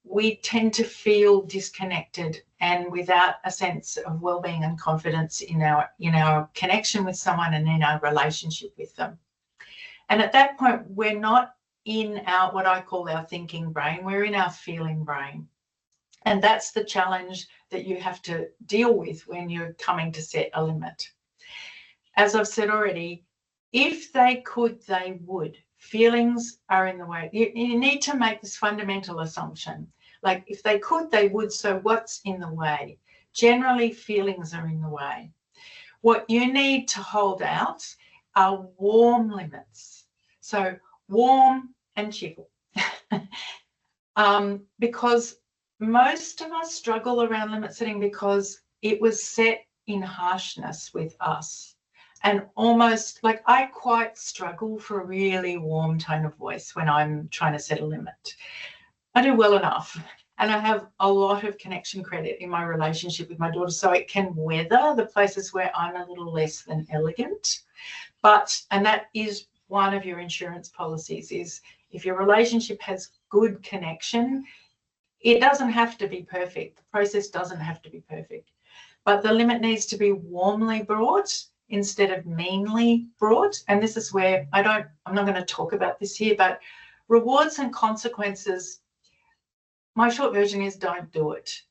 S2: we tend to feel disconnected and without a sense of well-being and confidence in our connection with someone and in our relationship with them. And at that point, we're not in our, what I call our thinking brain, we're in our feeling brain. And that's the challenge that you have to deal with when you're coming to set a limit. As I've said already, if they could, they would. Feelings are in the way. You need to make this fundamental assumption. Like, if they could, they would. So what's in the way? Generally, feelings are in the way. What you need to hold out are warm limits. So warm and cheerful. Because most of us struggle around limit setting because it was set in harshness with us. And almost like I quite struggle for a really warm tone of voice when I'm trying to set a limit. I do well enough. And I have a lot of connection credit in my relationship with my daughter, so it can weather the places where I'm a little less than elegant. And that is one of your insurance policies, is if your relationship has good connection, it doesn't have to be perfect. The process doesn't have to be perfect. But the limit needs to be warmly brought instead of meanly brought. And this is where I'm not going to talk about this here, but rewards and consequences, my short version is don't do it.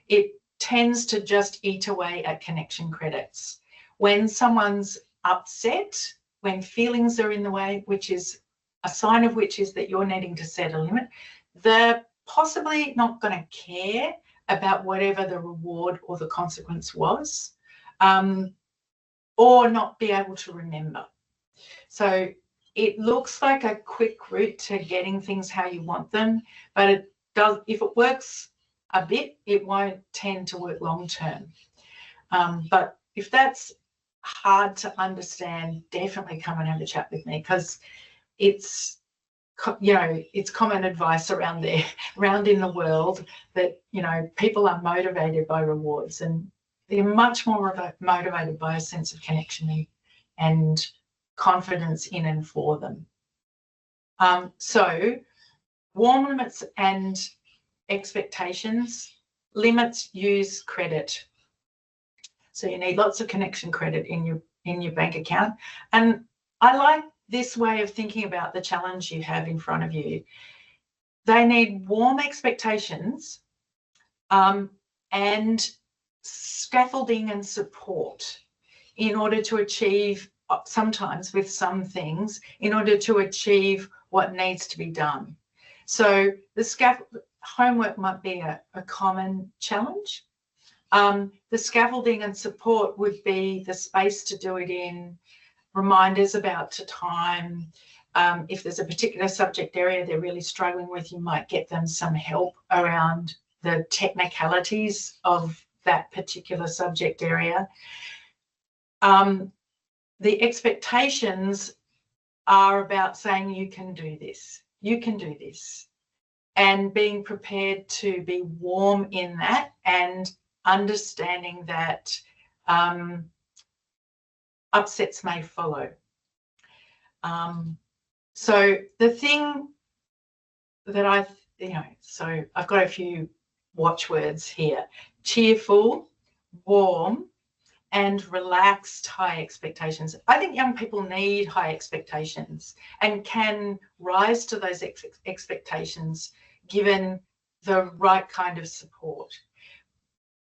S2: It tends to just eat away at connection credits. When someone's upset, when feelings are in the way, which is a sign of which is that you're needing to set a limit, they're possibly not going to care about whatever the reward or the consequence was, or not be able to remember. So it looks like a quick route to getting things how you want them, but it does, if it works a bit, it won't tend to work long term. But if that's hard to understand, definitely come and have a chat with me, because it's, you know, it's common advice around in the world that, you know, people are motivated by rewards, and they're much more motivated by a sense of connection and confidence in and for them. So warm limits and expectations. Limits use credit. So you need lots of connection credit in your bank account. And I like this way of thinking about the challenge you have in front of you. They need warm expectations and scaffolding and support in order to achieve, sometimes with some things, in order to achieve what needs to be done. So the homework might be a common challenge. The scaffolding and support would be the space to do it in, reminders about time. If there's a particular subject area they're really struggling with, you might get them some help around the technicalities of that particular subject area. The expectations are about saying you can do this, and being prepared to be warm in that and understanding that upsets may follow. So the thing that so I've got a few watchwords here: cheerful, warm, and relaxed high expectations. I think young people need high expectations and can rise to those expectations given the right kind of support.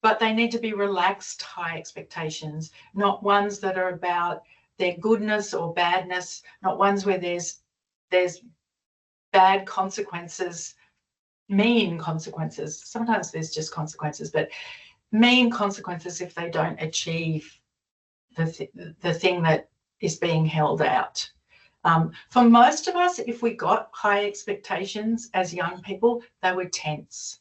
S2: But they need to be relaxed high expectations, not ones that are about their goodness or badness, not ones where there's bad consequences, mean consequences. Sometimes there's just consequences, but mean consequences if they don't achieve the thing that is being held out. For most of us, if we got high expectations as young people, they were tense.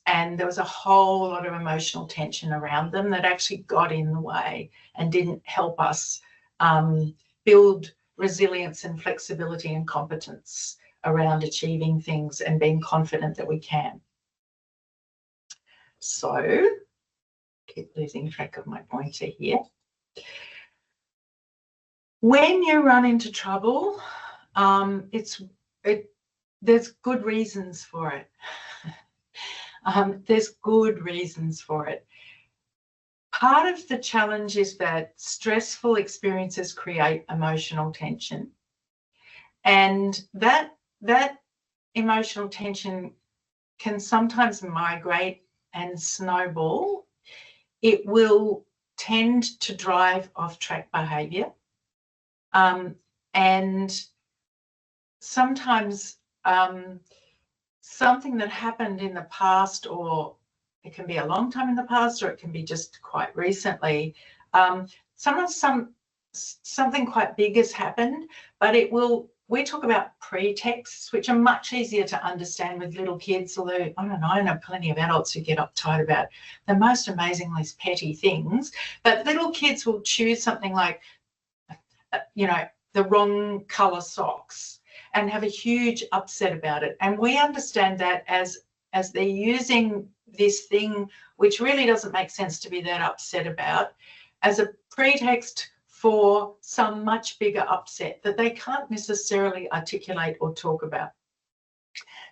S2: And there was a whole lot of emotional tension around them that actually got in the way and didn't help us build resilience and flexibility and competence around achieving things and being confident that we can. So, keep losing track of my pointer here. When you run into trouble, there's good reasons for it. There's good reasons for it. Part of the challenge is that stressful experiences create emotional tension. And that emotional tension can sometimes migrate and snowball. It will tend to drive off-track behaviour. And sometimes something that happened in the past, or it can be a long time in the past, or it can be just quite recently. Sometimes something quite big has happened, but we talk about pretexts, which are much easier to understand with little kids, although I don't know, I know plenty of adults who get uptight about the most amazingly petty things, but little kids will choose something like, the wrong colour socks and have a huge upset about it. And we understand that as they're using this thing, which really doesn't make sense to be that upset about, as a pretext for some much bigger upset that they can't necessarily articulate or talk about.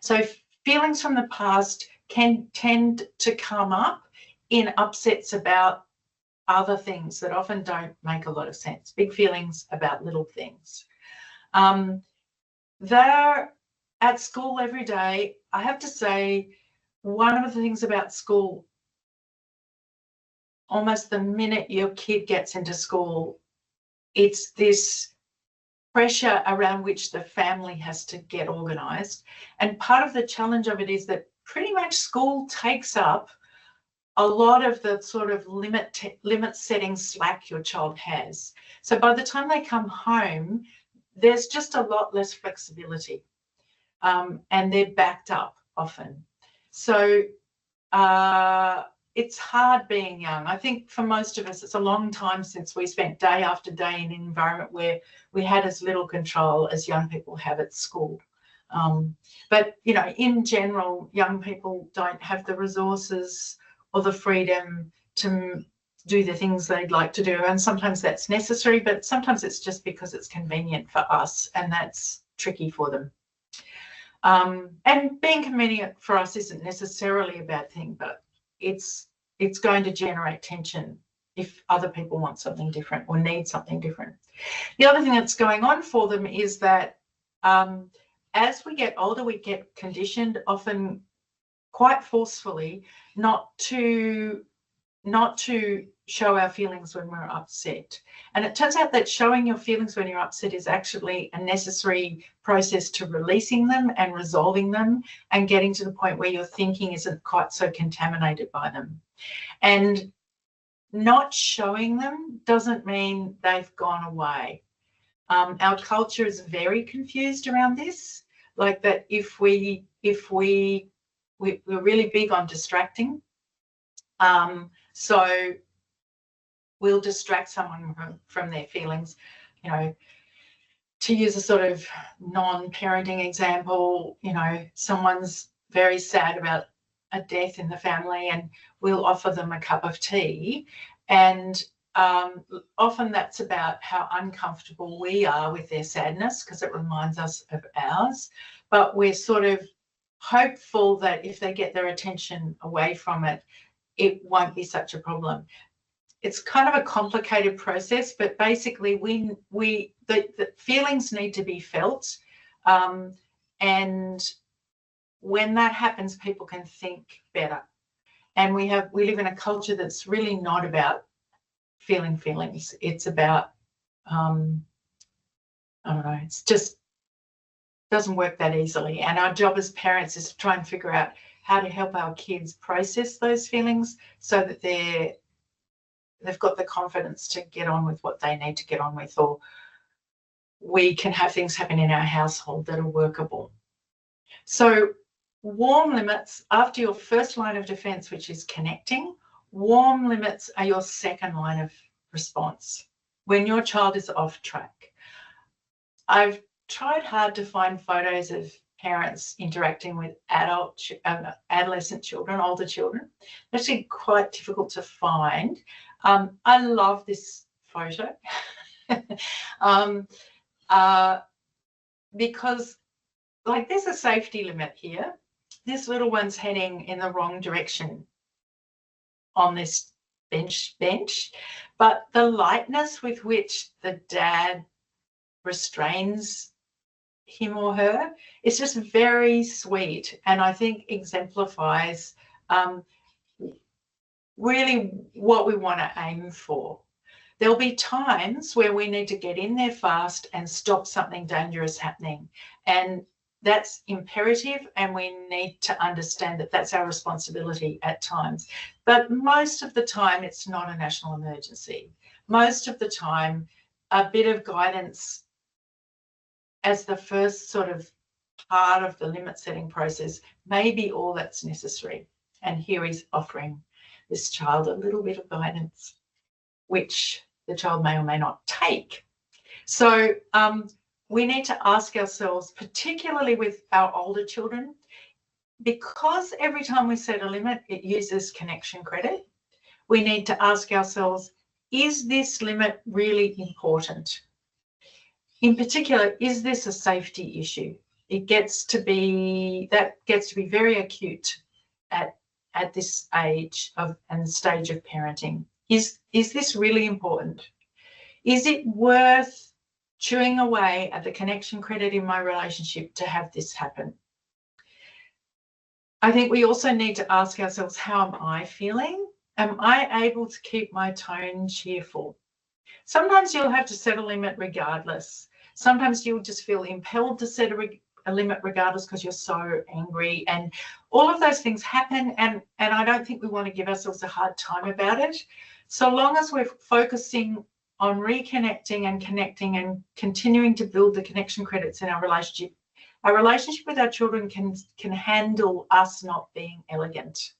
S2: So feelings from the past can tend to come up in upsets about other things that often don't make a lot of sense, big feelings about little things. They're at school every day. I have to say, one of the things about school, almost the minute your kid gets into school, it's this pressure around which the family has to get organised. And part of the challenge of it is that pretty much school takes up a lot of the sort of limit setting slack your child has. So by the time they come home, there's just a lot less flexibility, and they're backed up often. So it's hard being young. I think for most of us, it's a long time since we spent day after day in an environment where we had as little control as young people have at school. But, in general, young people don't have the resources or the freedom to do the things they'd like to do. And sometimes that's necessary, but sometimes it's just because it's convenient for us, and that's tricky for them. And being convenient for us isn't necessarily a bad thing, but it's going to generate tension if other people want something different or need something different. The other thing that's going on for them is that as we get older, we get conditioned, often quite forcefully, not to show our feelings when we're upset. And it turns out that showing your feelings when you're upset is actually a necessary process to releasing them and resolving them and getting to the point where your thinking isn't quite so contaminated by them. And not showing them doesn't mean they've gone away. Our culture is very confused around this, like that we're really big on distracting. So we'll distract someone from their feelings. To use a sort of non-parenting example, someone's very sad about a death in the family, and we'll offer them a cup of tea. And often that's about how uncomfortable we are with their sadness because it reminds us of ours. But we're sort of hopeful that if they get their attention away from it, it won't be such a problem. It's kind of a complicated process, but basically the feelings need to be felt. And when that happens, people can think better. And we live in a culture that's really not about feeling feelings. It's about, I don't know, it's just doesn't work that easily. And our job as parents is to try and figure out how to help our kids process those feelings so that they've got the confidence to get on with what they need to get on with, or we can have things happen in our household that are workable. So warm limits, after your first line of defense, which is connecting, warm limits are your second line of response when your child is off track. I've tried hard to find photos of parents interacting with adolescent children, older children. It's actually quite difficult to find. I love this photo because, like, there's a safety limit here. This little one's heading in the wrong direction on this bench, but the lightness with which the dad restrains him or her is just very sweet, and I think exemplifies really what we want to aim for. There'll be times where we need to get in there fast and stop something dangerous happening, and that's imperative, and we need to understand that that's our responsibility at times. But most of the time, it's not a national emergency. Most of the time, a bit of guidance as the first sort of part of the limit setting process may be all that's necessary. And here he's offering this child a little bit of guidance, which the child may or may not take. So we need to ask ourselves, particularly with our older children, because every time we set a limit, it uses connection credit, we need to ask ourselves, is this limit really important? In particular, is this a safety issue? That gets to be very acute at this age and stage of parenting. Is this really important? Is it worth chewing away at the connection credit in my relationship to have this happen? I think we also need to ask ourselves, how am I feeling? Am I able to keep my tone cheerful? Sometimes you'll have to set a limit regardless. Sometimes you'll just feel impelled to set a limit regardless because you're so angry, and all of those things happen, and I don't think we want to give ourselves a hard time about it. So long as we're focusing on reconnecting and connecting and continuing to build the connection credits in our relationship with our children can handle us not being elegant.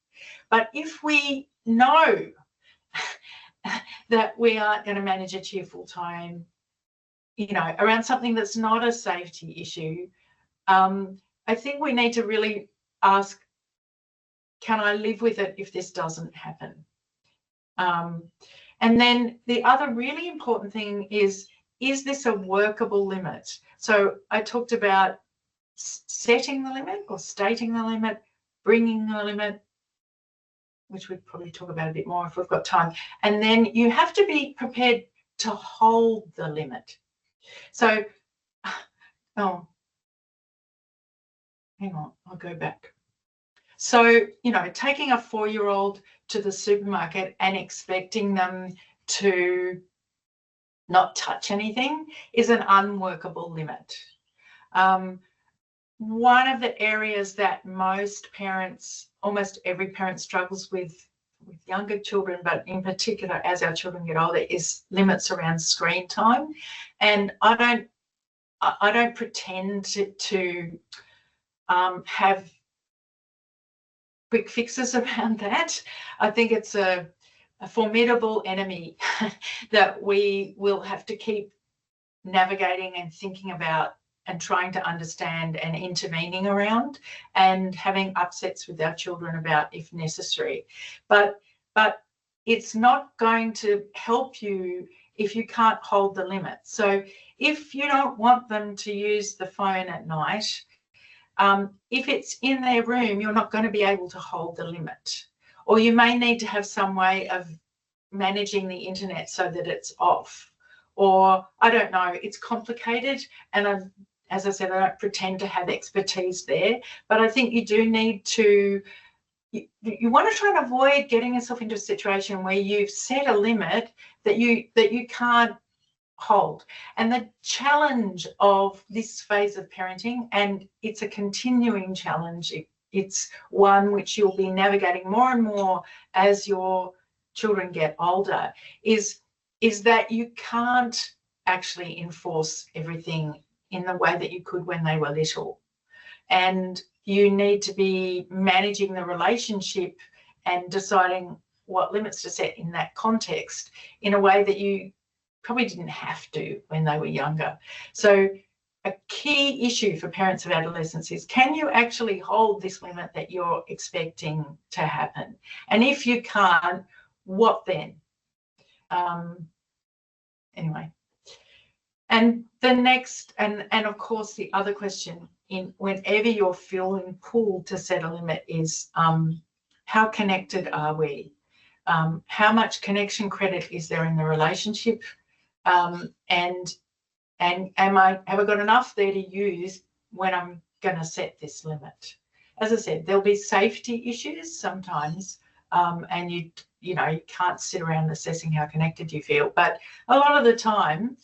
S2: But if we know that we aren't going to manage a cheerful tone, around something that's not a safety issue, I think we need to really ask, can I live with it if this doesn't happen? And then the other really important thing is this a workable limit? So I talked about setting the limit or stating the limit, bringing the limit, which we'd probably talk about a bit more if we've got time. And then you have to be prepared to hold the limit. So, hang on, I'll go back. So, taking a 4-year-old to the supermarket and expecting them to not touch anything is an unworkable limit. One of the areas that most parents, almost every parent, struggles with younger children, but in particular as our children get older, is limits around screen time. And I don't pretend to have quick fixes around that. I think it's a formidable enemy that we will have to keep navigating and thinking about and trying to understand and intervening around and having upsets with our children about if necessary. But it's not going to help you if you can't hold the limit. So if you don't want them to use the phone at night, if it's in their room, you're not going to be able to hold the limit. Or you may need to have some way of managing the internet so that it's off. Or, I don't know, it's complicated, and as I said, I don't pretend to have expertise there, but I think you do need to, you want to try and avoid getting yourself into a situation where you've set a limit that you can't hold. And the challenge of this phase of parenting, and it's a continuing challenge, it's one which you'll be navigating more and more as your children get older, is that you can't actually enforce everything in the way that you could when they were little. And you need to be managing the relationship and deciding what limits to set in that context in a way that you probably didn't have to when they were younger. So a key issue for parents of adolescents is, can you actually hold this limit that you're expecting to happen? And if you can't, what then? Anyway. And the next, and of course, the other question in whenever you're feeling pulled to set a limit is, how connected are we? How much connection credit is there in the relationship? And have I got enough there to use when I'm going to set this limit? As I said, there'll be safety issues sometimes, and you can't sit around assessing how connected you feel. But a lot of the time,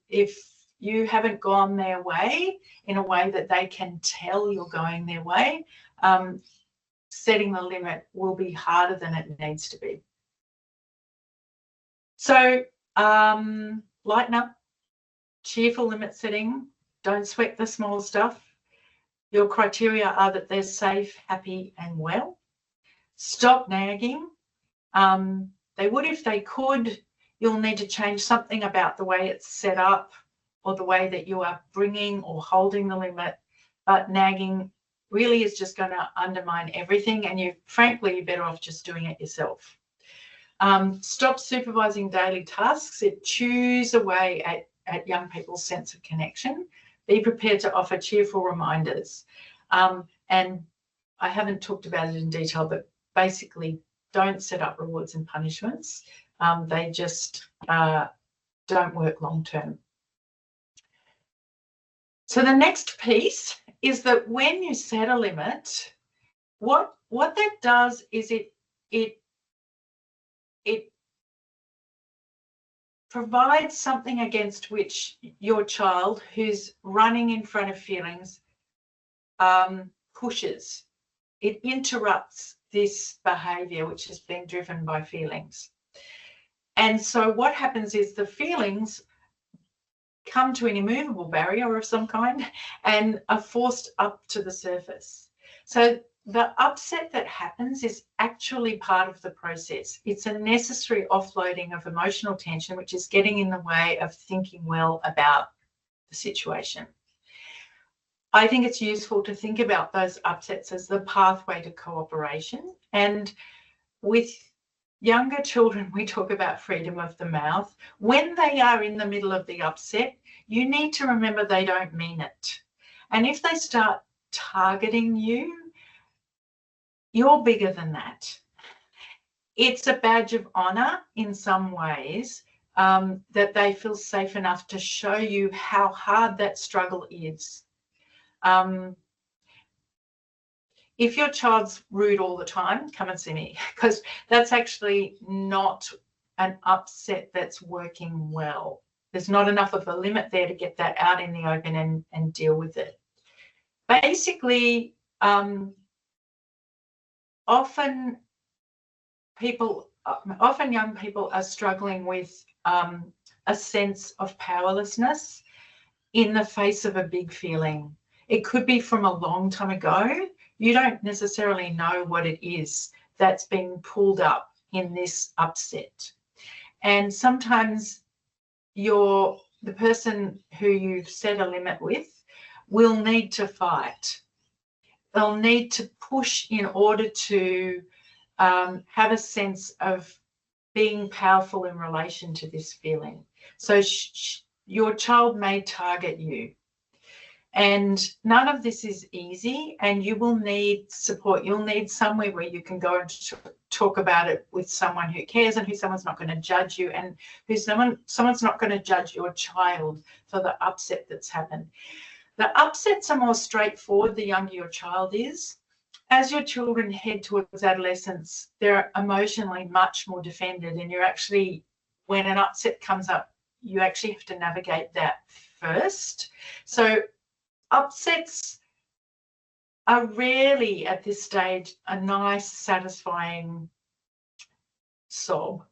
S2: if you haven't gone their way in a way that they can tell you're going their way, setting the limit will be harder than it needs to be. So lighten up, cheerful limit setting, don't sweat the small stuff. Your criteria are that they're safe, happy, and well. Stop nagging. They would if they could. You'll need to change something about the way it's set up or the way that you are bringing or holding the limit. But nagging really is just going to undermine everything, and you're better off just doing it yourself. Stop supervising daily tasks. It chews away at young people's sense of connection. Be prepared to offer cheerful reminders. And I haven't talked about it in detail, but basically don't set up rewards and punishments. They just don't work long term. So the next piece is that when you set a limit, what that does is it provides something against which your child, who's running in front of feelings, pushes. It interrupts this behaviour which is being driven by feelings. And so what happens is the feelings come to an immovable barrier of some kind and are forced up to the surface. So the upset that happens is actually part of the process. It's a necessary offloading of emotional tension, which is getting in the way of thinking well about the situation. I think it's useful to think about those upsets as the pathway to cooperation. And with younger children, we talk about freedom of the mouth. When they are in the middle of the upset, you need to remember they don't mean it. And if they start targeting you, you're bigger than that. It's a badge of honour in some ways, that they feel safe enough to show you how hard that struggle is. If your child's rude all the time, come and see me, because that's actually not an upset that's working well. There's not enough of a limit there to get that out in the open and deal with it. Basically, often young people are struggling with a sense of powerlessness in the face of a big feeling. It could be from a long time ago. You don't necessarily know what it is that's being pulled up in this upset. And sometimes the person who you've set a limit with will need to fight. They'll need to push in order to have a sense of being powerful in relation to this feeling. So your child may target you. And none of this is easy, and you will need support. You'll need somewhere where you can go and talk about it with someone who cares and who someone's not going to judge you, and someone's not going to judge your child for the upset that's happened. The upsets are more straightforward the younger your child is. As your children head towards adolescence, they're emotionally much more defended, and you're actually, when an upset comes up, you actually have to navigate that first. So upsets are rarely at this stage a nice, satisfying sob.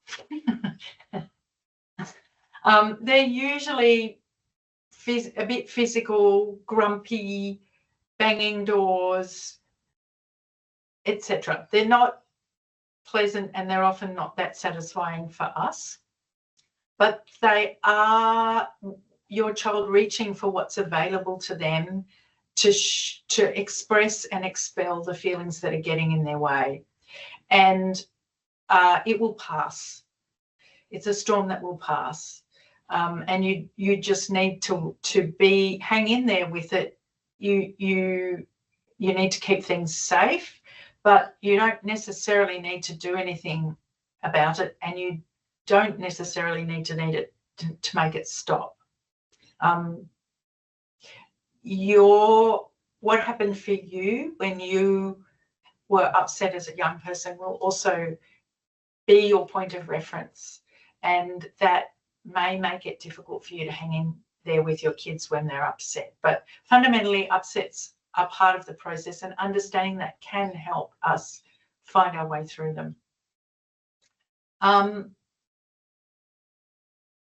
S2: They're usually a bit physical, grumpy, banging doors, etc. They're not pleasant, and they're often not that satisfying for us. But they are your child reaching for what's available to them to express and expel the feelings that are getting in their way. And it will pass. It's a storm that will pass. And you just need to hang in there with it. You need to keep things safe, but you don't necessarily need to do anything about it, and you don't necessarily need it to make it stop. What happened for you when you were upset as a young person will also be your point of reference, and that may make it difficult for you to hang in there with your kids when they're upset. But fundamentally, upsets are part of the process, and understanding that can help us find our way through them.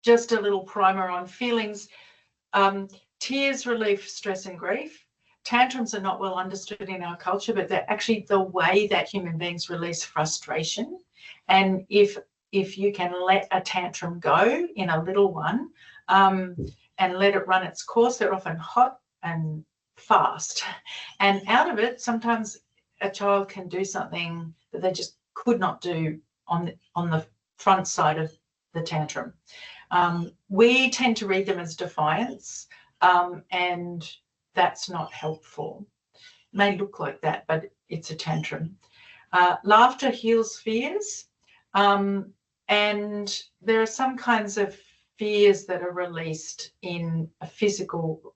S2: Just a little primer on feelings. Tears relieve stress and grief. Tantrums are not well understood in our culture, but they're actually the way that human beings release frustration. And if you can let a tantrum go in a little one and let it run its course, they're often hot and fast. And out of it, sometimes a child can do something that they just could not do on the front side of the tantrum. We tend to read them as defiance, and that's not helpful. It may look like that, but it's a tantrum. Laughter heals fears, and there are some kinds of fears that are released in a physical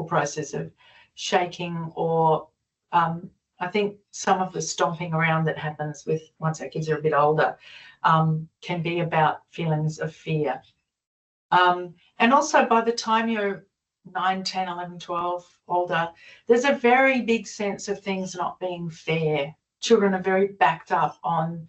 S2: process of shaking, or I think some of the stomping around that happens once our kids are a bit older can be about feelings of fear. And also by the time you're 9, 10, 11, 12, older, there's a very big sense of things not being fair. Children are very backed up on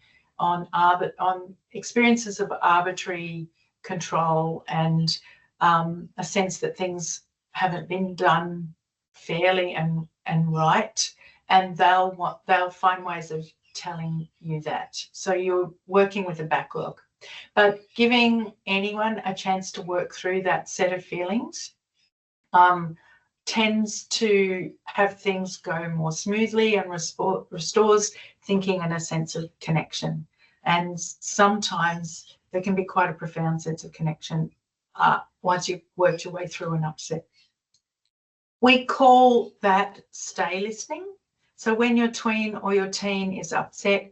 S2: experiences of arbitrary control and a sense that things haven't been done fairly and right, and they'll find ways of telling you that. So you're working with a backlog, but giving anyone a chance to work through that set of feelings tends to have things go more smoothly and restores thinking and a sense of connection. And sometimes there can be quite a profound sense of connection once you've worked your way through an upset. We call that stay listening. So when your tween or your teen is upset,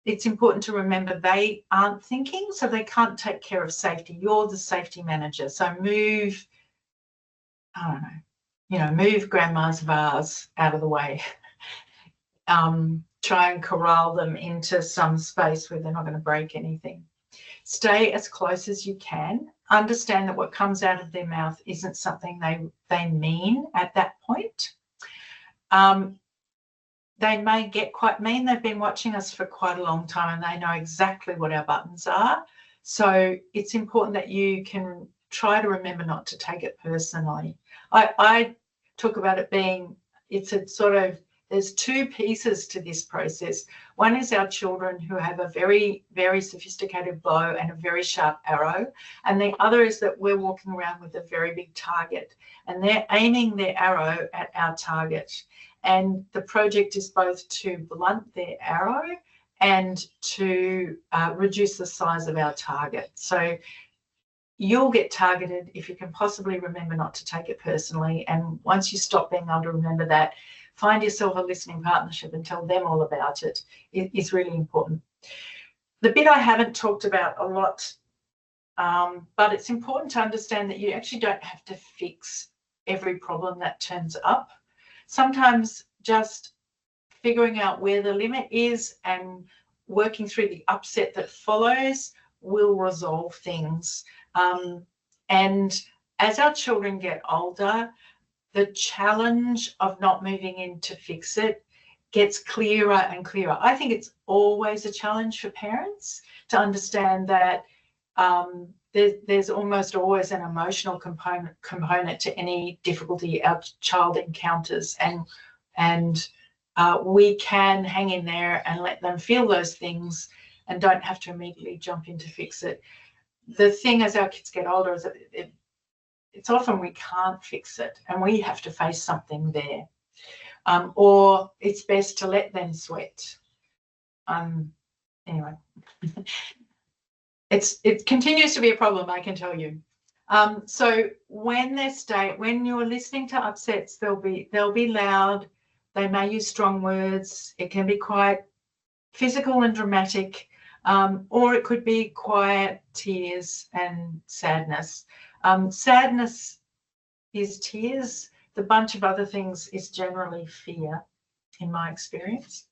S2: it's important to remember they aren't thinking, so they can't take care of safety. You're the safety manager. So move, move grandma's vase out of the way. Try and corral them into some space where they're not going to break anything. Stay as close as you can. Understand that what comes out of their mouth isn't something they mean at that point. They may get quite mean. They've been watching us for quite a long time and they know exactly what our buttons are. So it's important that you can try to remember not to take it personally. I talk about it being, there's two pieces to this process. One is our children who have a very, very sophisticated bow and a very sharp arrow. And the other is that we're walking around with a very big target and they're aiming their arrow at our target. And the project is both to blunt their arrow and to reduce the size of our target. So you'll get targeted if you can possibly remember not to take it personally. And once you stop being able to remember that, find yourself a listening partnership and tell them all about it. It is really important. The bit I haven't talked about a lot, but it's important to understand that you actually don't have to fix every problem that turns up. Sometimes just figuring out where the limit is and working through the upset that follows will resolve things. And as our children get older, the challenge of not moving in to fix it gets clearer and clearer. I think it's always a challenge for parents to understand that there's almost always an emotional component to any difficulty our child encounters, and we can hang in there and let them feel those things and don't have to immediately jump in to fix it. The thing as our kids get older is that it's often we can't fix it and we have to face something there. Or it's best to let them sweat. Anyway, it continues to be a problem, I can tell you. So when you're listening to upsets, they'll be loud. They may use strong words. It can be quite physical and dramatic, or it could be quiet tears and sadness. Sadness is tears. The bunch of other things is generally fear, in my experience.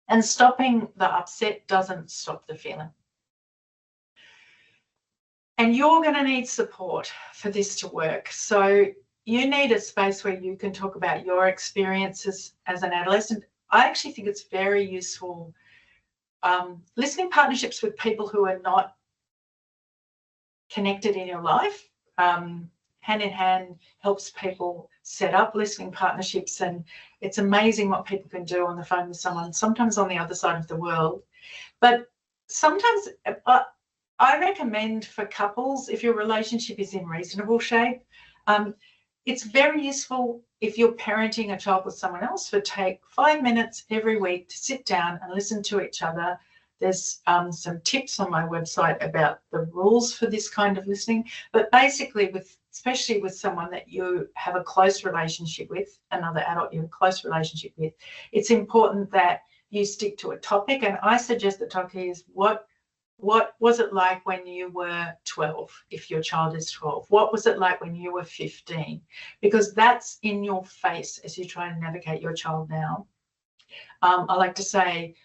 S2: And stopping the upset doesn't stop the feeling. And you're going to need support for this to work. So you need a space where you can talk about your experiences as an adolescent. I actually think it's very useful listening partnerships with people who are not connected in your life. Hand in hand helps people set up listening partnerships, and it's amazing what people can do on the phone with someone, sometimes on the other side of the world. But sometimes I recommend for couples, if your relationship is in reasonable shape, it's very useful if you're parenting a child with someone else to take 5 minutes every week to sit down and listen to each other. There's some tips on my website about the rules for this kind of listening, but basically especially with someone that you have a close relationship with, another adult you have a close relationship with, it's important that you stick to a topic. And I suggest the topic is what was it like when you were 12, if your child is 12? What was it like when you were 15? Because that's in your face as you try and navigate your child now. I like to say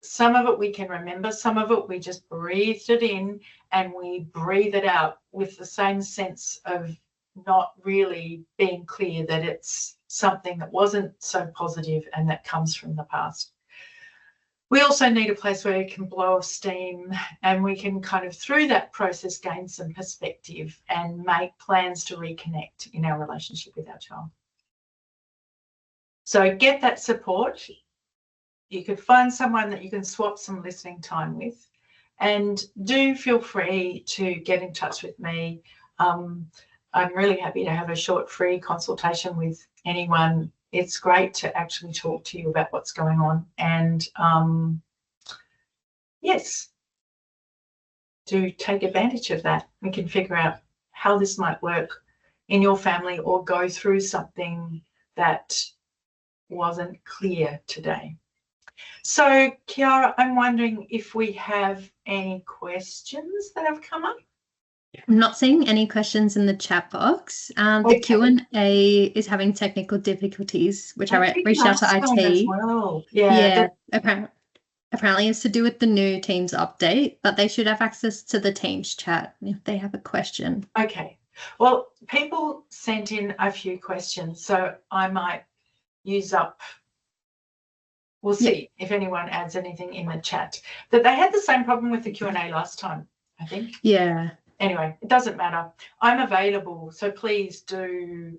S2: some of it we can remember, some of it we just breathed it in and we breathe it out with the same sense of not really being clear that it's something that wasn't so positive and that comes from the past. We also need a place where we can blow off steam and we can kind of, through that process, gain some perspective and make plans to reconnect in our relationship with our child. So get that support. You could find someone that you can swap some listening time with, and do feel free to get in touch with me. I'm really happy to have a short free consultation with anyone. It's great to actually talk to you about what's going on, and yes, do take advantage of that. We can figure out how this might work in your family or go through something that wasn't clear today. So, Kiara, I'm wondering if we have any questions that have come up.
S1: I'm not seeing any questions in the chat box. The Q&A is having technical difficulties, which I reached out to IT.
S2: Well.
S1: Yeah, apparently it's to do with the new Teams update, but they should have access to the Teams chat if they have a question.
S2: Okay. Well, people sent in a few questions, so I might use up. We'll see if anyone adds anything in the chat. But they had the same problem with the Q&A last time, I think.
S1: Yeah.
S2: Anyway, it doesn't matter. I'm available, so please do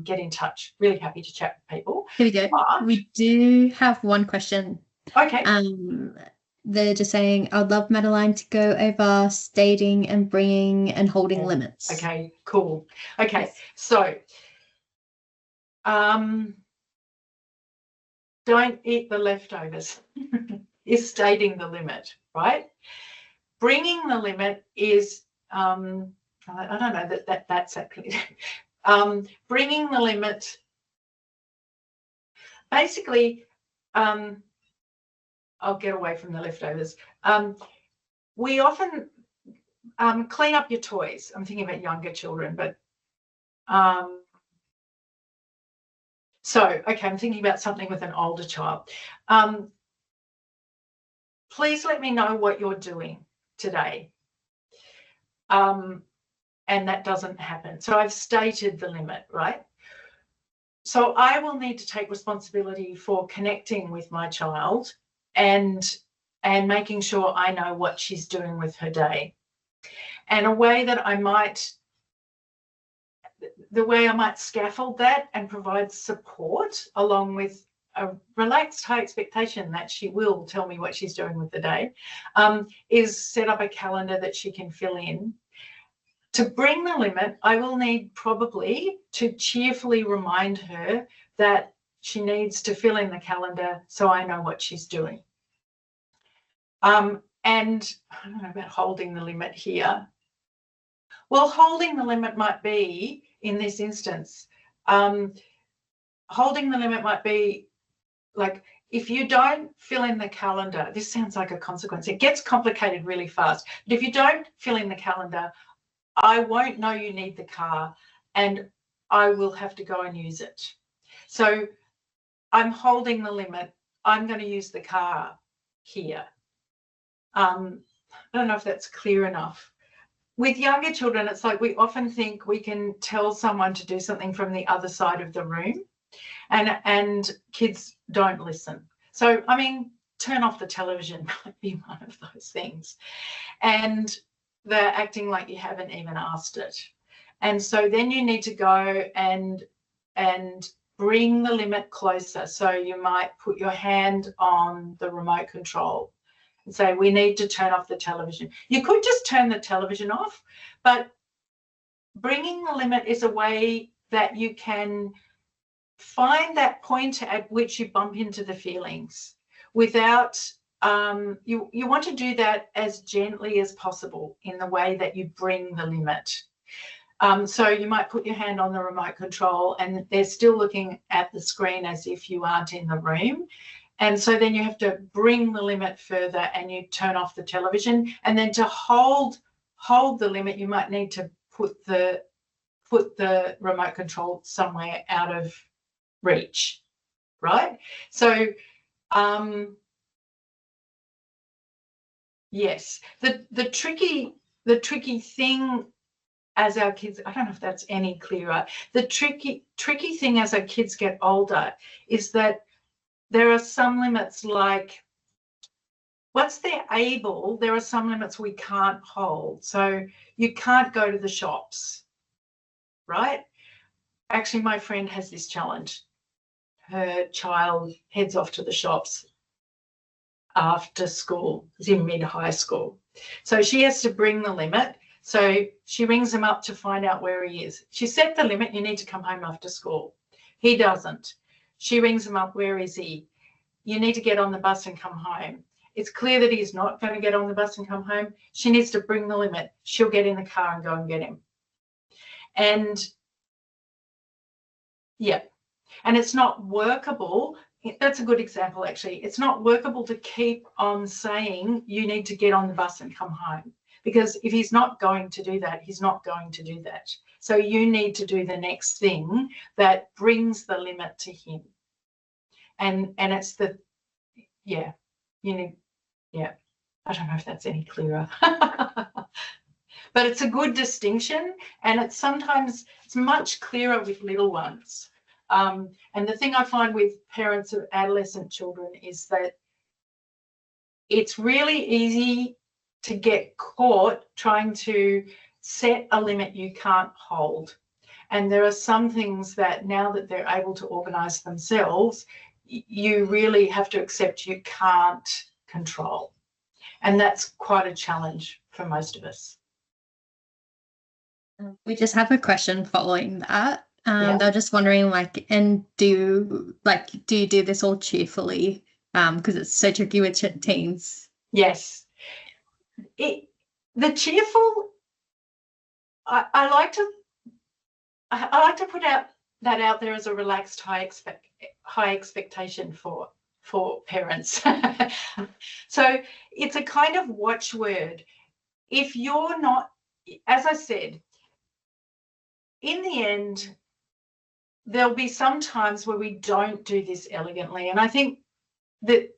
S2: get in touch. Really happy to chat with people.
S1: Here we go. We do have one question.
S2: Okay.
S1: They're just saying, I'd love Madeline to go over stating and bringing and holding limits.
S2: Okay, cool. Okay, so don't eat the leftovers is stating the limit, right? Bringing the limit is, I don't know that's actually, bringing the limit, basically, I'll get away from the leftovers. We often clean up your toys. I'm thinking about younger children, but okay, I'm thinking about something with an older child. Please let me know what you're doing today. And that doesn't happen. So I've stated the limit, right? So I will need to take responsibility for connecting with my child and making sure I know what she's doing with her day. And a way that I might scaffold that and provide support along with a relaxed high expectation that she will tell me what she's doing with the day, is set up a calendar that she can fill in To bring the limit, I will need probably to cheerfully remind her that she needs to fill in the calendar so I know what she's doing. And I don't know about holding the limit here. Well, holding the limit might be, in this instance, holding the limit might be like, if you don't fill in the calendar, this sounds like a consequence. It gets complicated really fast. But if you don't fill in the calendar, I won't know you need the car and I will have to go and use it. So I'm holding the limit. I'm going to use the car here. I don't know if that's clear enough. With younger children, it's like we often think we can tell someone to do something from the other side of the room, and kids don't listen. So, I mean, turn off the television might be one of those things. And they're acting like you haven't even asked it. And so then you need to go and bring the limit closer. So you might put your hand on the remote control and say, we need to turn off the television. You could just turn the television off, but bringing the limit is a way that you can find that point at which you bump into the feelings without, you want to do that as gently as possible in the way that you bring the limit. So you might put your hand on the remote control and they're still looking at the screen as if you aren't in the room. And so then you have to bring the limit further and you turn off the television. And then to hold the limit, you might need to put the remote control somewhere out of reach, right? So yes, the tricky thing as our kids, I don't know if that's any clearer, the tricky thing as our kids get older is that there are some limits, like once they're able, there are some limits we can't hold. So you can't go to the shops, right? Actually, my friend has this challenge. Her child heads off to the shops after school, is in mid-high school. So she has to bring the limit. So she rings him up to find out where he is. She set the limit, you need to come home after school. He doesn't. She rings him up, where is he? You need to get on the bus and come home. It's clear that he's not going to get on the bus and come home. She needs to bring the limit. She'll get in the car and go and get him. And yeah, and it's not workable. That's a good example, actually. It's not workable to keep on saying you need to get on the bus and come home, because if he's not going to do that, he's not going to do that. So you need to do the next thing that brings the limit to him. And it's the, yeah, you need, yeah, I don't know if that's any clearer. But it's a good distinction, and it's much clearer with little ones. And the thing I find with parents of adolescent children is that it's really easy to get caught trying to set a limit you can't hold. And there are some things that now that they're able to organise themselves, you really have to accept you can't control. And that's quite a challenge for most of us.
S1: We just have a question following that.
S2: Yeah.
S1: They're just wondering, like, and do you do this all cheerfully? Because it's so tricky with teens.
S2: Yes. The cheerful, I like to put that out there as a relaxed high expectation for parents. So it's a kind of watchword. If you're not, as I said, in the end, there'll be some times where we don't do this elegantly. And I think that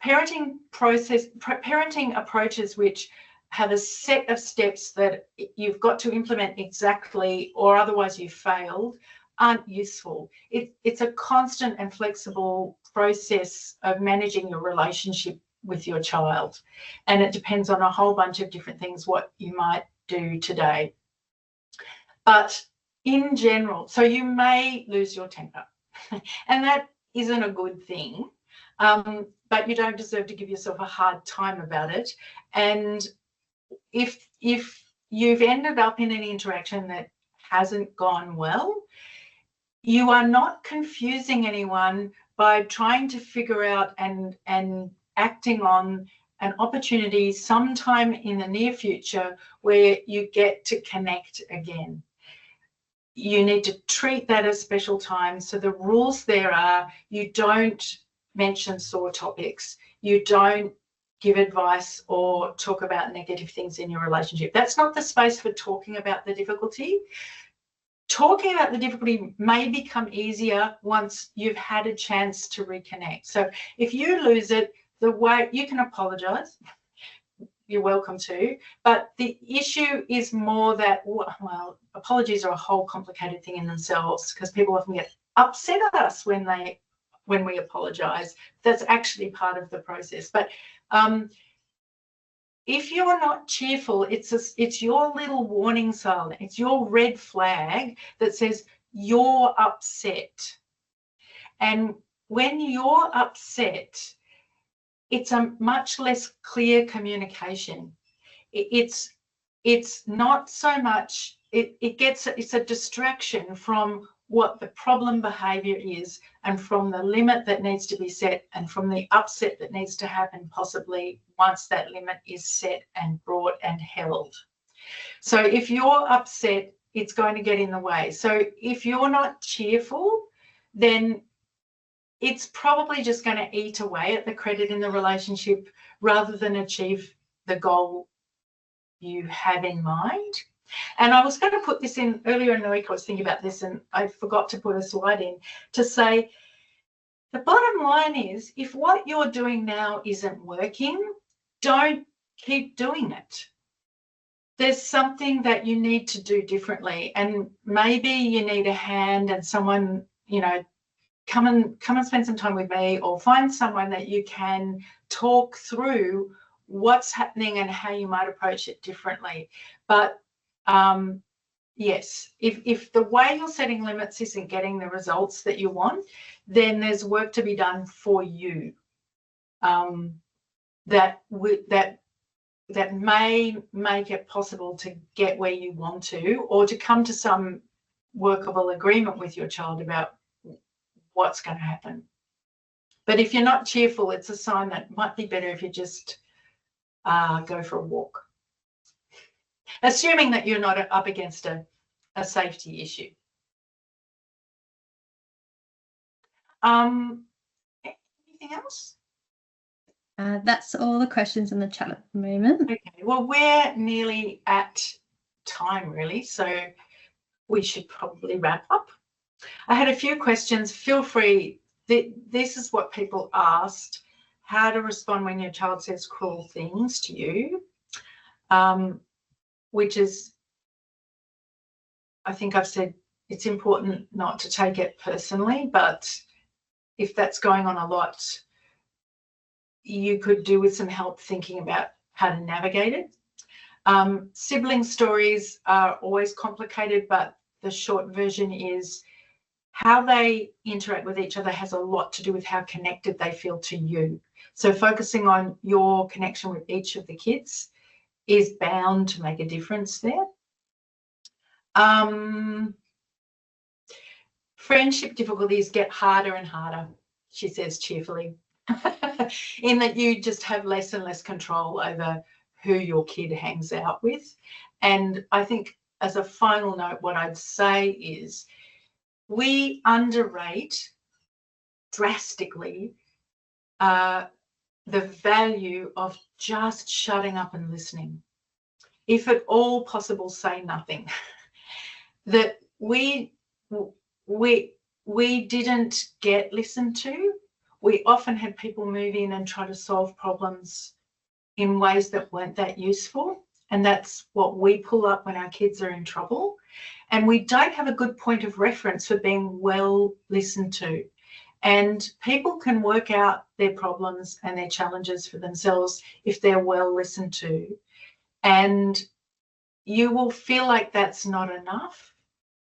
S2: parenting approaches which have a set of steps that you've got to implement exactly, or otherwise you've failed, aren't useful. It's a constant and flexible process of managing your relationship with your child. And it depends on a whole bunch of different things what you might do today. But in general, so you may lose your temper, and that isn't a good thing, but you don't deserve to give yourself a hard time about it. And if you've ended up in an interaction that hasn't gone well, you are not confusing anyone by trying to figure out and acting on an opportunity sometime in the near future where you get to connect again. You need to treat that as special time. So the rules there are, you don't mention sore topics, you don't give advice or talk about negative things in your relationship. That's not the space for talking about the difficulty. Talking about the difficulty may become easier once you've had a chance to reconnect. So if you lose it, the way you can apologize, you're welcome to, but the issue is more that, well, apologies are a whole complicated thing in themselves, because people often get upset at us when we apologize. That's actually part of the process. But if you're not cheerful, it's your little warning sign, it's your red flag that says you're upset. And when you're upset, it's a much less clear communication. It's not so much, it's a distraction from what the problem behavior is, and from the limit that needs to be set, and from the upset that needs to happen possibly once that limit is set and brought and held. So if you're upset, it's going to get in the way. So if you're not cheerful, then it's probably just going to eat away at the credit in the relationship rather than achieve the goal you have in mind. And I was going to put this in earlier in the week. I was thinking about this and I forgot to put a slide in to say, the bottom line is, if what you're doing now isn't working, don't keep doing it. There's something that you need to do differently, and maybe you need a hand and someone, you know, come and spend some time with me, or find someone that you can talk through what's happening and how you might approach it differently. But yes, if the way you're setting limits isn't getting the results that you want, then there's work to be done for you that may make it possible to get where you want to, or to come to some workable agreement with your child about what's going to happen. But if you're not cheerful, it's a sign that it might be better if you just go for a walk, assuming that you're not up against a safety issue. Anything else?
S1: That's all the questions in the chat at the moment.
S2: Okay, well, we're nearly at time, really, so we should probably wrap up. I had a few questions. Feel free. This is what people asked: how to respond when your child says cruel things to you, which is, I think I've said, it's important not to take it personally, but if that's going on a lot, you could do with some help thinking about how to navigate it. Sibling stories are always complicated, but the short version is how they interact with each other has a lot to do with how connected they feel to you. So focusing on your connection with each of the kids is bound to make a difference there. Friendship difficulties get harder and harder, she says cheerfully, in that you just have less and less control over who your kid hangs out with. And I think, as a final note, what I'd say is we underrate drastically the value of just shutting up and listening. If at all possible, say nothing. That we didn't get listened to. We often had people move in and try to solve problems in ways that weren't that useful. And that's what we pull up when our kids are in trouble. And we don't have a good point of reference for being well listened to. And people can work out their problems and their challenges for themselves if they're well listened to. And you will feel like that's not enough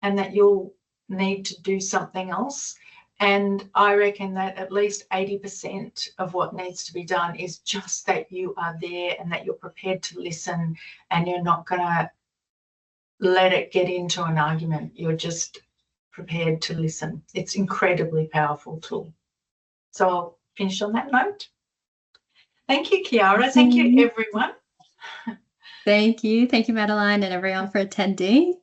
S2: and that you'll need to do something else. And I reckon that at least 80% of what needs to be done is just that you are there and that you're prepared to listen, and you're not going to let it get into an argument. You're just prepared to listen. It's incredibly powerful tool. So I'll finish on that note. Thank you, Kiara. Thank you, everyone.
S1: Thank you. Thank you, Madeline, and everyone for attending.